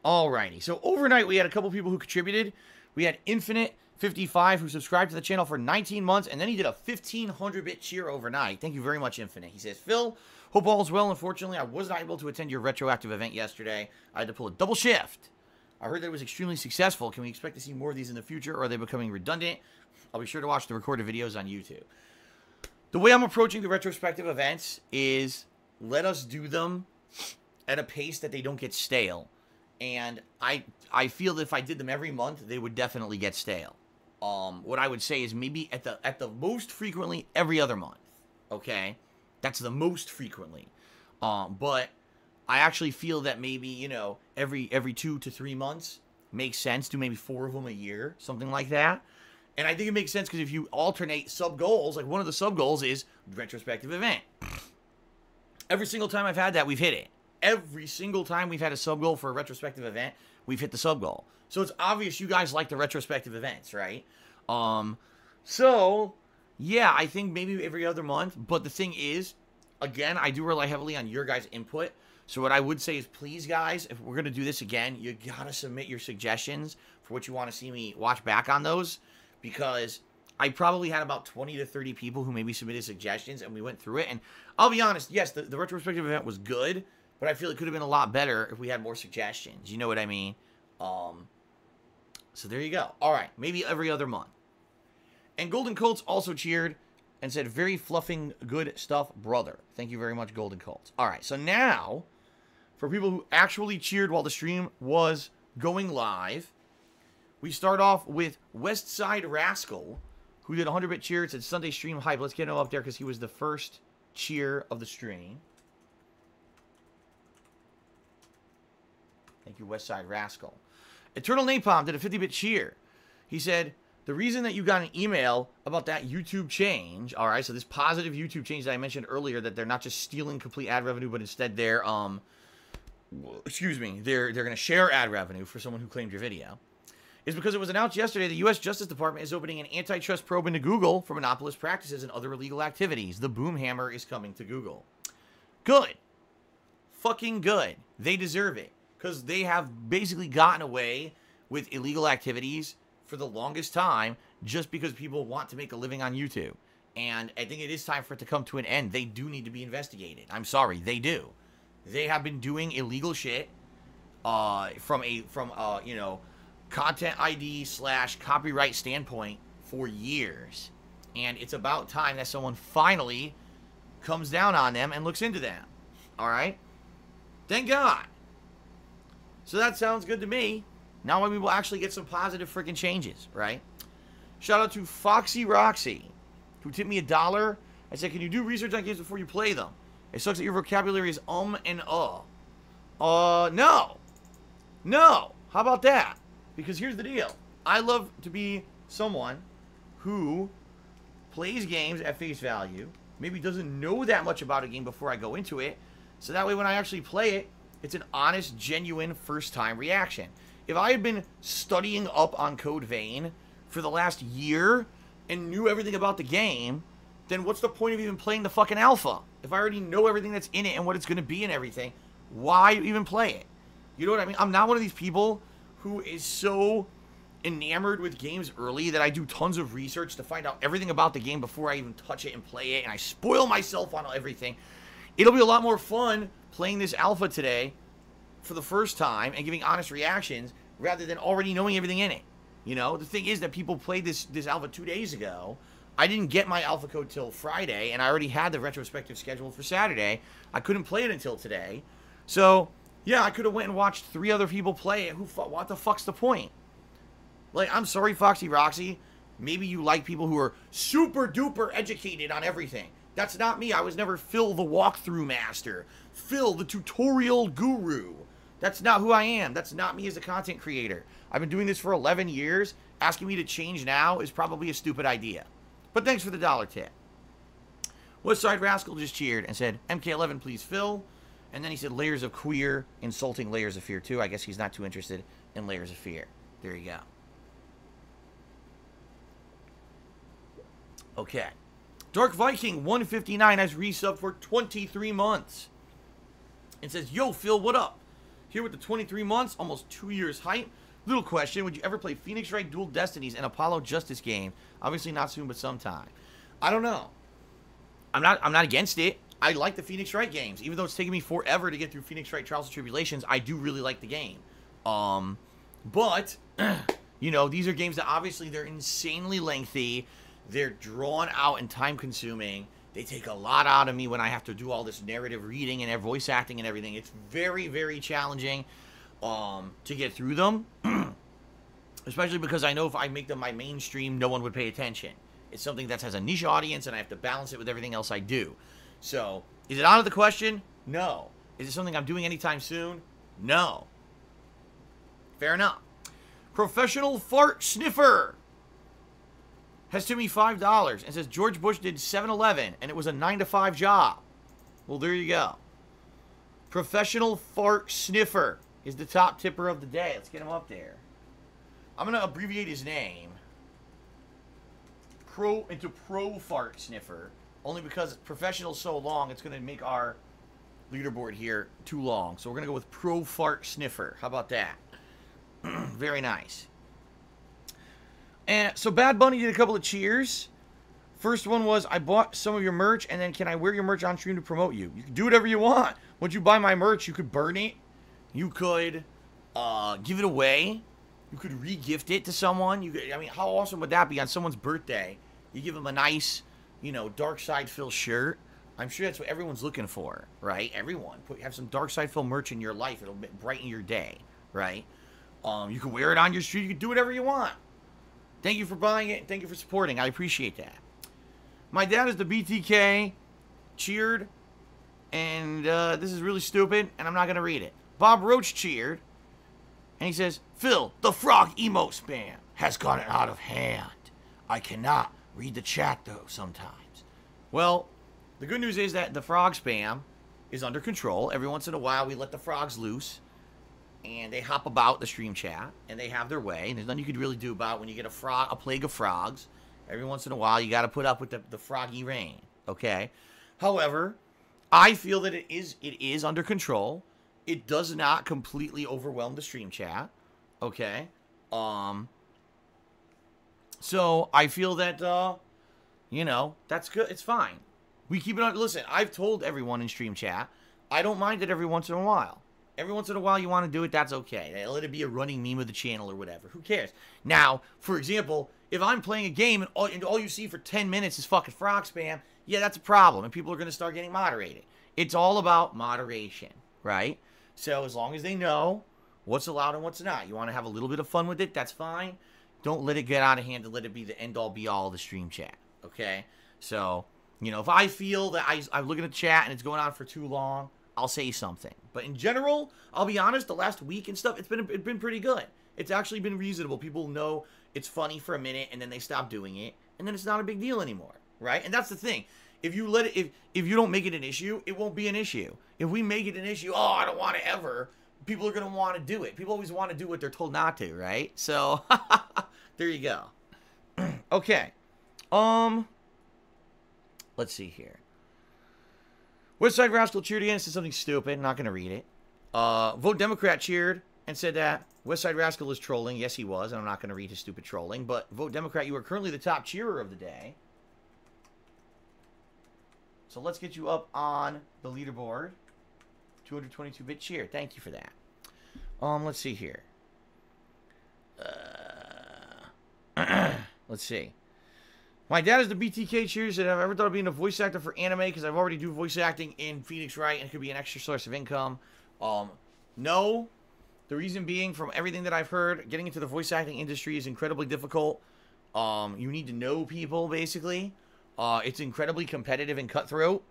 Alrighty, so overnight we had a couple people who contributed. We had Infinite55 who subscribed to the channel for 19 months, and then he did a 1,500-bit cheer overnight. Thank you very much, Infinite. He says, Phil, hope all is well. Unfortunately, I was not able to attend your retroactive event yesterday. I had to pull a double shift. I heard that it was extremely successful. Can we expect to see more of these in the future, or are they becoming redundant? I'll be sure to watch the recorded videos on YouTube. The way I'm approaching the retrospective events is let us do them at a pace that they don't get stale. And I feel that if I did them every month, they would definitely get stale. What I would say is maybe at the most frequently every other month. Okay? That's the most frequently. But I actually feel that maybe, you know, every 2 to 3 months makes sense. Do maybe 4 of them a year, something like that. And I think it makes sense because if you alternate sub-goals, like one of the sub-goals is retrospective event. Every single time I've had that, we've hit it. Every single time we've had a sub-goal for a retrospective event, we've hit the sub-goal. So it's obvious you guys like the retrospective events, right? So, yeah, I think maybe every other month. But the thing is, again, I do rely heavily on your guys' input. So what I would say is, please, guys, if we're going to do this again, you got to submit your suggestions for what you want to see me watch back on those. Because I probably had about 20 to 30 people who maybe submitted suggestions, and we went through it. And I'll be honest, yes, the retrospective event was good, but I feel it could have been a lot better if we had more suggestions. You know what I mean? So there you go. All right, maybe every other month. And Golden Colts also cheered and said, very fluffing good stuff, brother. Thank you very much, Golden Colts. All right, so now, for people who actually cheered while the stream was going live, we start off with Westside Rascal, who did a 100-bit cheer. It said Sunday stream hype. Let's get him up there because he was the first cheer of the stream. Thank you, Westside Rascal. Eternal Napalm did a 50-bit cheer. He said, the reason that you got an email about that YouTube change, all right, so this positive YouTube change that I mentioned earlier, that they're not just stealing complete ad revenue, but instead they're, they're going to share ad revenue for someone who claimed your video, is because it was announced yesterday the U.S. Justice Department is opening an antitrust probe into Google for monopolist practices and other illegal activities. The boom hammer is coming to Google. Good. Fucking good. They deserve it. Because they have basically gotten away with illegal activities for the longest time just because people want to make a living on YouTube. And I think it is time for it to come to an end. They do need to be investigated. I'm sorry, they do. They have been doing illegal shit from you know, Content ID / copyright standpoint for years. And it's about time that someone finally comes down on them and looks into them. Alright? Thank God. So that sounds good to me. Now we will actually get some positive freaking changes, right? Shout out to Foxy Roxy, who tipped me $1. I said, can you do research on games before you play them? It sucks that your vocabulary is and no. No. How about that? Because here's the deal. I love to be someone who plays games at face value, maybe doesn't know that much about a game before I go into it, so that way when I actually play it, it's an honest, genuine, first-time reaction. If I had been studying up on Code Vein for the last year and knew everything about the game, then what's the point of even playing the fucking alpha? If I already know everything that's in it and what it's going to be and everything, why even play it? You know what I mean? I'm not one of these people who is so enamored with games early that I do tons of research to find out everything about the game before I even touch it and play it, and I spoil myself on everything. It'll be a lot more fun playing this alpha today for the first time and giving honest reactions rather than already knowing everything in it. You know, the thing is that people played this alpha 2 days ago. I didn't get my alpha code till Friday, and I already had the retrospective scheduled for Saturday. I couldn't play it until today. So, yeah, I could have went and watched 3 other people play it. What the fuck's the point? Like, I'm sorry, Foxy Roxy, Maybe you like people who are super duper educated on everything. That's not me. I was never Phil the walkthrough master. Phil the tutorial guru. That's not who I am. That's not me as a content creator. I've been doing this for 11 years. Asking me to change now is probably a stupid idea. But thanks for the dollar tip. Westside Rascal just cheered and said, MK11 please Phil. And then he said layers of queer, insulting layers of fear too. I guess he's not too interested in layers of fear. There you go. Okay. Dark Viking 159 has resubbed for 23 months. And says, yo, Phil, what up? Here with the 23 months, almost 2 years hype. Little question, would you ever play Phoenix Wright Dual Destinies and Apollo Justice game? Obviously not soon, but sometime. I don't know. I'm not against it. I like the Phoenix Wright games. Even though it's taken me forever to get through Phoenix Wright Trials and Tribulations, I do really like the game. But, you know, these are games that obviously they're insanely lengthy. They're drawn out and time-consuming. They take a lot out of me when I have to do all this narrative reading and voice acting and everything. It's very, very challenging to get through them. Especially because I know if I make them my mainstream, no one would pay attention. It's something that has a niche audience, and I have to balance it with everything else I do. So, is it out of the question? No. Is it something I'm doing anytime soon? No. Fair enough. Professional Fart Sniffer has to me $5 and says George Bush did 7-Eleven and it was a 9-to-5 job. Well, there you go. Professional Fart Sniffer is the top tipper of the day. Let's get him up there. I'm going to abbreviate his name into Pro Fart Sniffer, only because professional's so long, it's going to make our leaderboard here too long. So we're going to go with Pro Fart Sniffer. How about that? Very nice. And so Bad Bunny did a couple of cheers. First one was, I bought some of your merch, and then can I wear your merch on stream to promote you? You can do whatever you want. Once you buy my merch, you could burn it. You could give it away. You could re-gift it to someone. You could, I mean, how awesome would that be on someone's birthday? You give them a nice, you know, Dark Side Phil shirt. I'm sure that's what everyone's looking for, right? Everyone. Have some Dark Side Phil merch in your life. It'll brighten your day, right? You can wear it on your street. You can do whatever you want. Thank you for buying it. Thank you for supporting. I appreciate that. My dad is the BTK. Cheered. And this is really stupid, and I'm not going to read it. Bob Roach cheered. And he says, Phil, the frog emote spam has gotten out of hand. I cannot read the chat, though, sometimes. Well, the good news is that the frog spam is under control. Every once in a while, we let the frogs loose. And they hop about the stream chat, and they have their way. And there's nothing you could really do about when you get a plague of frogs. Every once in a while, you got to put up with the froggy rain, okay? However, I feel that it is under control. It does not completely overwhelm the stream chat, okay? So I feel that, you know, that's good. It's fine. We keep it on. Listen, I've told everyone in stream chat, I don't mind it every once in a while. Every once in a while you want to do it, that's okay. Let it be a running meme of the channel or whatever. Who cares? Now, for example, if I'm playing a game and all you see for 10 minutes is fucking frog spam, yeah, that's a problem. And people are going to start getting moderated. It's all about moderation, right? So as long as they know what's allowed and what's not. You want to have a little bit of fun with it, that's fine. Don't let it get out of hand and let it be the end-all, be-all of the stream chat, okay? So, you know, if I feel that I'm looking at the chat and it's going on for too long, I'll say something. But in general, I'll be honest, the last week and stuff, it's been pretty good. It's actually been reasonable. People know it's funny for a minute, and then they stop doing it, and then it's not a big deal anymore, right? And that's the thing. If you let it, if you don't make it an issue, it won't be an issue. If we make it an issue, oh, I don't want to ever, people are going to want to do it. People always want to do what they're told not to, right? So, there you go. Okay. Let's see here. Westside Rascal cheered again and said something stupid. Not going to read it. Vote Democrat cheered and said that Westside Rascal is trolling. Yes, he was, and I'm not going to read his stupid trolling. But Vote Democrat, you are currently the top cheerer of the day. So let's get you up on the leaderboard. 222-bit cheer. Thank you for that. Let's see here. Let's see. My dad is the BTK cheers, and I've ever thought of being a voice actor for anime because I've already do voice acting in Phoenix Wright, and it could be an extra source of income. No. The reason being, from everything that I've heard, getting into the voice acting industry is incredibly difficult. You need to know people, basically. It's incredibly competitive and cutthroat.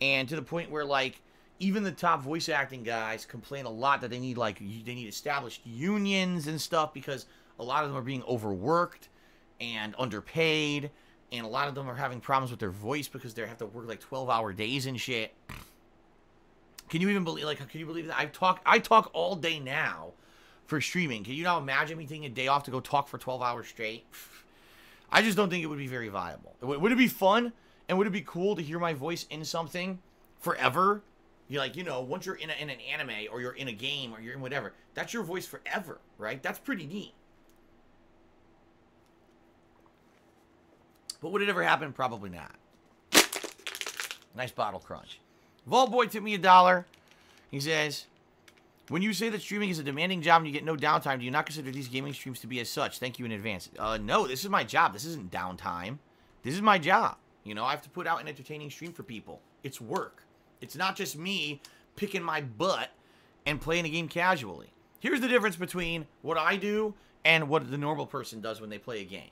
And to the point where, like, even the top voice acting guys complain a lot that they need, like, they need established unions and stuff because a lot of them are being overworked and underpaid. And a lot of them are having problems with their voice because they have to work, like, 12-hour days and shit. Can you even believe, like, can you believe that? I talk all day now for streaming. Can you now imagine me taking a day off to go talk for 12 hours straight? I just don't think it would be very viable. Would it be fun? And would it be cool to hear my voice in something forever? You're like, you know, once you're in an anime or you're in a game or you're in whatever, that's your voice forever, right? That's pretty neat. But would it ever happen? Probably not. Nice bottle crunch. Vault Boy tipped me $1. He says, when you say that streaming is a demanding job and you get no downtime, do you not consider these gaming streams to be as such? Thank you in advance. No, this is my job. This isn't downtime. This is my job. You know, I have to put out an entertaining stream for people. It's work. It's not just me picking my butt and playing a game casually. Here's the difference between what I do and what the normal person does when they play a game.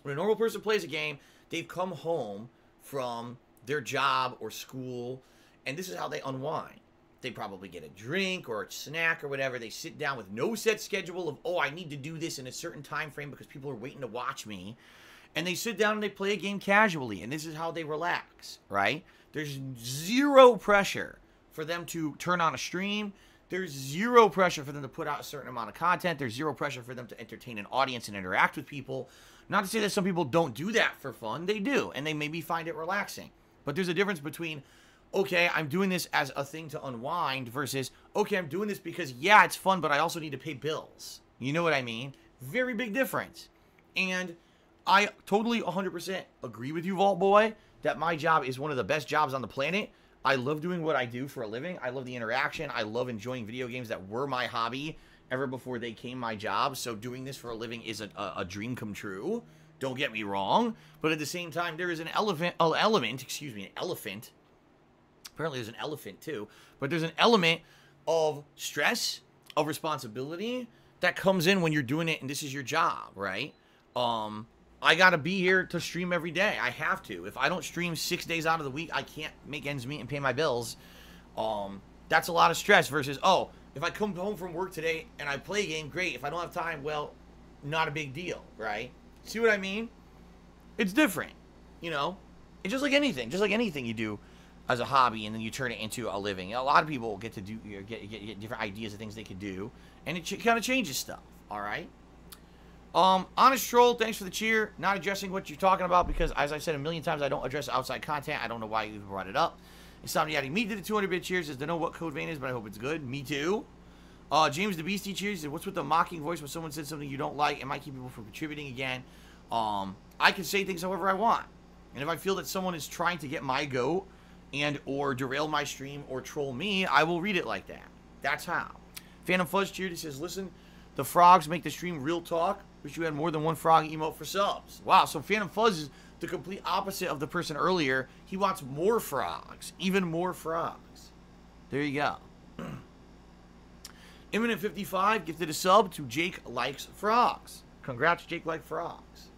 When a normal person plays a game, they've come home from their job or school, and this is how they unwind. They probably get a drink or a snack or whatever. They sit down with no set schedule of, oh, I need to do this in a certain time frame because people are waiting to watch me. And they sit down and they play a game casually, and this is how they relax, right? There's zero pressure for them to turn on a stream. There's zero pressure for them to put out a certain amount of content. There's zero pressure for them to entertain an audience and interact with people. Not to say that some people don't do that for fun. They do, and they maybe find it relaxing. But there's a difference between, okay, I'm doing this as a thing to unwind versus, okay, I'm doing this because, yeah, it's fun, but I also need to pay bills. You know what I mean? Very big difference. And I totally 100% agree with you, Vault Boy, that my job is one of the best jobs on the planet. I love doing what I do for a living. I love the interaction. I love enjoying video games that were my hobby ever before they came my job. So doing this for a living is a dream come true. Don't get me wrong. But at the same time, there is an elephant. Apparently there's an elephant too. But there's an element of stress, of responsibility that comes in when you're doing it and this is your job, right? I gotta be here to stream every day. I have to. If I don't stream 6 days out of the week, I can't make ends meet and pay my bills. That's a lot of stress versus, oh, if I come home from work today and I play a game, great. If I don't have time, well, not a big deal, right? See what I mean? It's different, you know? It's just like anything. Just like anything you do as a hobby and then you turn it into a living. A lot of people get to do, get different ideas of things they could do, and it kind of changes stuff, all right? Honest Troll, thanks for the cheer. Not addressing what you're talking about because, as I said a million times, I don't address outside content. I don't know why you brought it up. Insomniatic Me did a 200-bit cheers. Says, don't know what Code Vein is, but I hope it's good. Me too. James the Beastie cheers. Said, what's with the mocking voice when someone said something you don't like? It might keep people from contributing again. I can say things however I want. And if I feel that someone is trying to get my goat and or derail my stream or troll me, I will read it like that. That's how. Phantom Fuzz cheered. He says, listen, the frogs make the stream real talk. Wish you had more than one frog emote for subs. Wow, so Phantom Fuzz is the complete opposite of the person earlier. He wants more frogs. Even more frogs. There you go. Imminent55 gifted a sub to Jake Likes Frogs. Congrats, Jake Likes Frogs.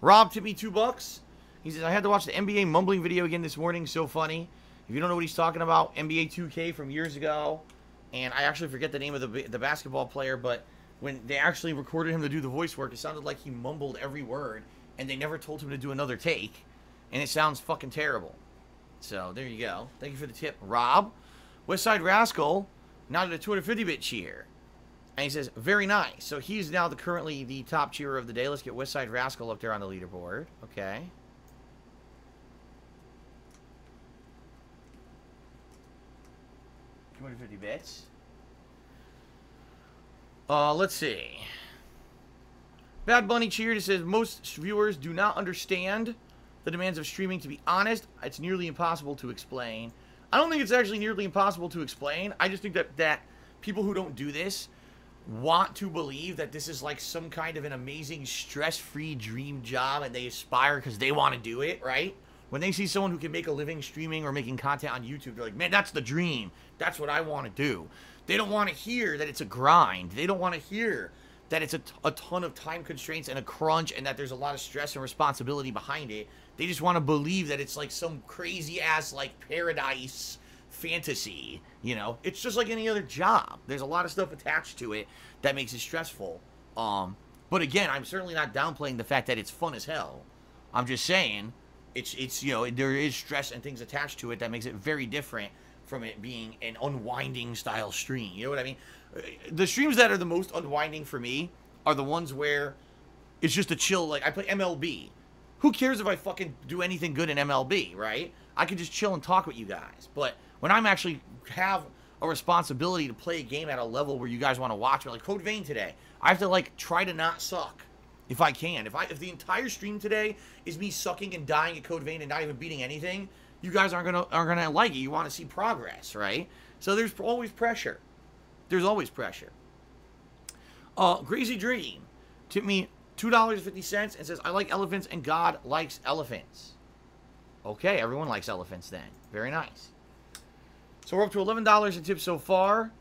Rob tipped me $2. He says, I had to watch the NBA mumbling video again this morning. So funny. If you don't know what he's talking about, NBA 2K from years ago. And I actually forget the name of the basketball player, but when they actually recorded him to do the voice work, it sounded like he mumbled every word, and they never told him to do another take, and it sounds fucking terrible. So, there you go. Thank you for the tip, Rob. Westside Rascal nodded a 250-bit cheer, and he says, very nice. So, he's now currently the top cheerer of the day. Let's get Westside Rascal up there on the leaderboard. Okay. $250 bits. Let's see. Bad Bunny cheered. It says, most viewers do not understand the demands of streaming. To be honest, it's nearly impossible to explain. I don't think it's actually nearly impossible to explain. I just think that people who don't do this want to believe that this is like some kind of an amazing stress-free dream job and they aspire because they want to do it, right? When they see someone who can make a living streaming or making content on YouTube, they're like, man, that's the dream. That's what I want to do. They don't want to hear that it's a grind. They don't want to hear that it's a ton of time constraints and a crunch and that there's a lot of stress and responsibility behind it. They just want to believe that it's like some crazy ass like paradise fantasy, you know? It's just like any other job. There's a lot of stuff attached to it that makes it stressful. But again, I'm certainly not downplaying the fact that it's fun as hell. I'm just saying it's you know, there is stress and things attached to it that makes it very different from it being an unwinding style stream. You know what I mean? The streams that are the most unwinding for me are the ones where it's just a chill, like I play MLB. Who cares if I fucking do anything good in MLB, right? I can just chill and talk with you guys. But when I'm actually have a responsibility to play a game at a level where you guys want to watch me, like Code Vein today, I have to like try to not suck if I can. If the entire stream today is me sucking and dying at Code Vein and not even beating anything, you guys aren't gonna like it. You want to see progress, right? So there's always pressure. There's always pressure. Crazy Dream tipped me $2.50 and says, I like elephants and God likes elephants. Okay, everyone likes elephants then. Very nice. So we're up to $11 in tips so far.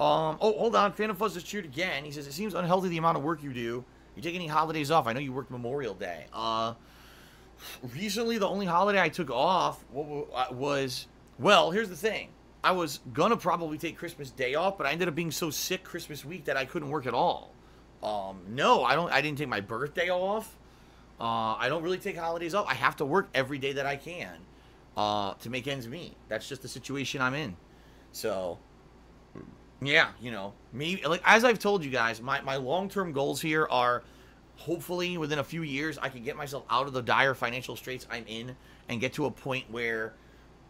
Oh, hold on. Phantom Fuzz is cheered again. He says, it seems unhealthy the amount of work you do. You take any holidays off? I know you worked Memorial Day. Recently, the only holiday I took off was, well, here's the thing. I was gonna probably take Christmas Day off, but I ended up being so sick Christmas week that I couldn't work at all. No, I didn't take my birthday off. I don't really take holidays off. I have to work every day that I can to make ends meet. That's just the situation I'm in. So, yeah, you know, maybe, like, as I've told you guys, my long-term goals here are hopefully within a few years I can get myself out of the dire financial straits I'm in and get to a point where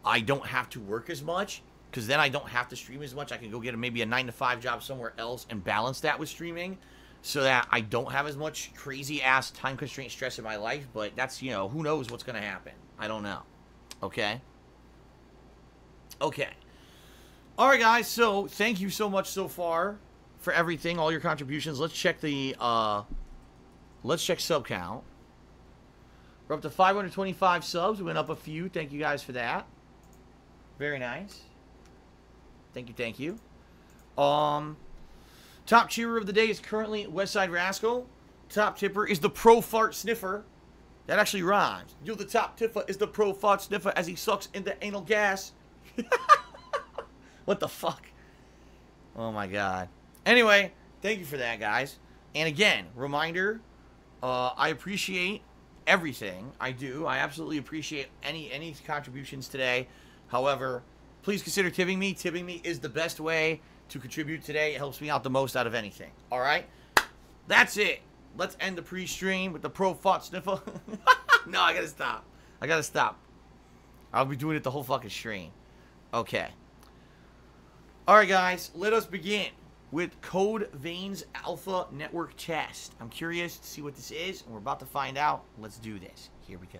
I don't have to work as much, because then I don't have to stream as much. I can go get maybe a 9-to-5 job somewhere else and balance that with streaming so that I don't have as much crazy-ass time constraint stress in my life. But that's, you know, who knows what's going to happen. I don't know. Okay? Okay. All right, guys. So, thank you so much so far for everything, all your contributions. Let's check the, let's check sub count. We're up to 525 subs. We went up a few. Thank you guys for that. Very nice. Thank you, thank you. Top cheerer of the day is currently Westside Rascal. Top tipper is the Pro Fart Sniffer. That actually rhymes. You're the top tipper is the Pro Fart Sniffer as he sucks in the anal gas. What the fuck? Oh my god. Anyway, thank you for that, guys. And again, reminder, I appreciate everything. I do. I absolutely appreciate any contributions today. However, please consider tipping me. Tipping me is the best way to contribute today. It helps me out the most out of anything. All right? That's it. Let's end the pre-stream with the Pro Fart Sniffer. No, I gotta stop. I gotta stop. I'll be doing it the whole fucking stream. Okay. All right, guys. Let us begin with Code Vein's Alpha Network Test. I'm curious to see what this is, and we're about to find out. Let's do this. Here we go.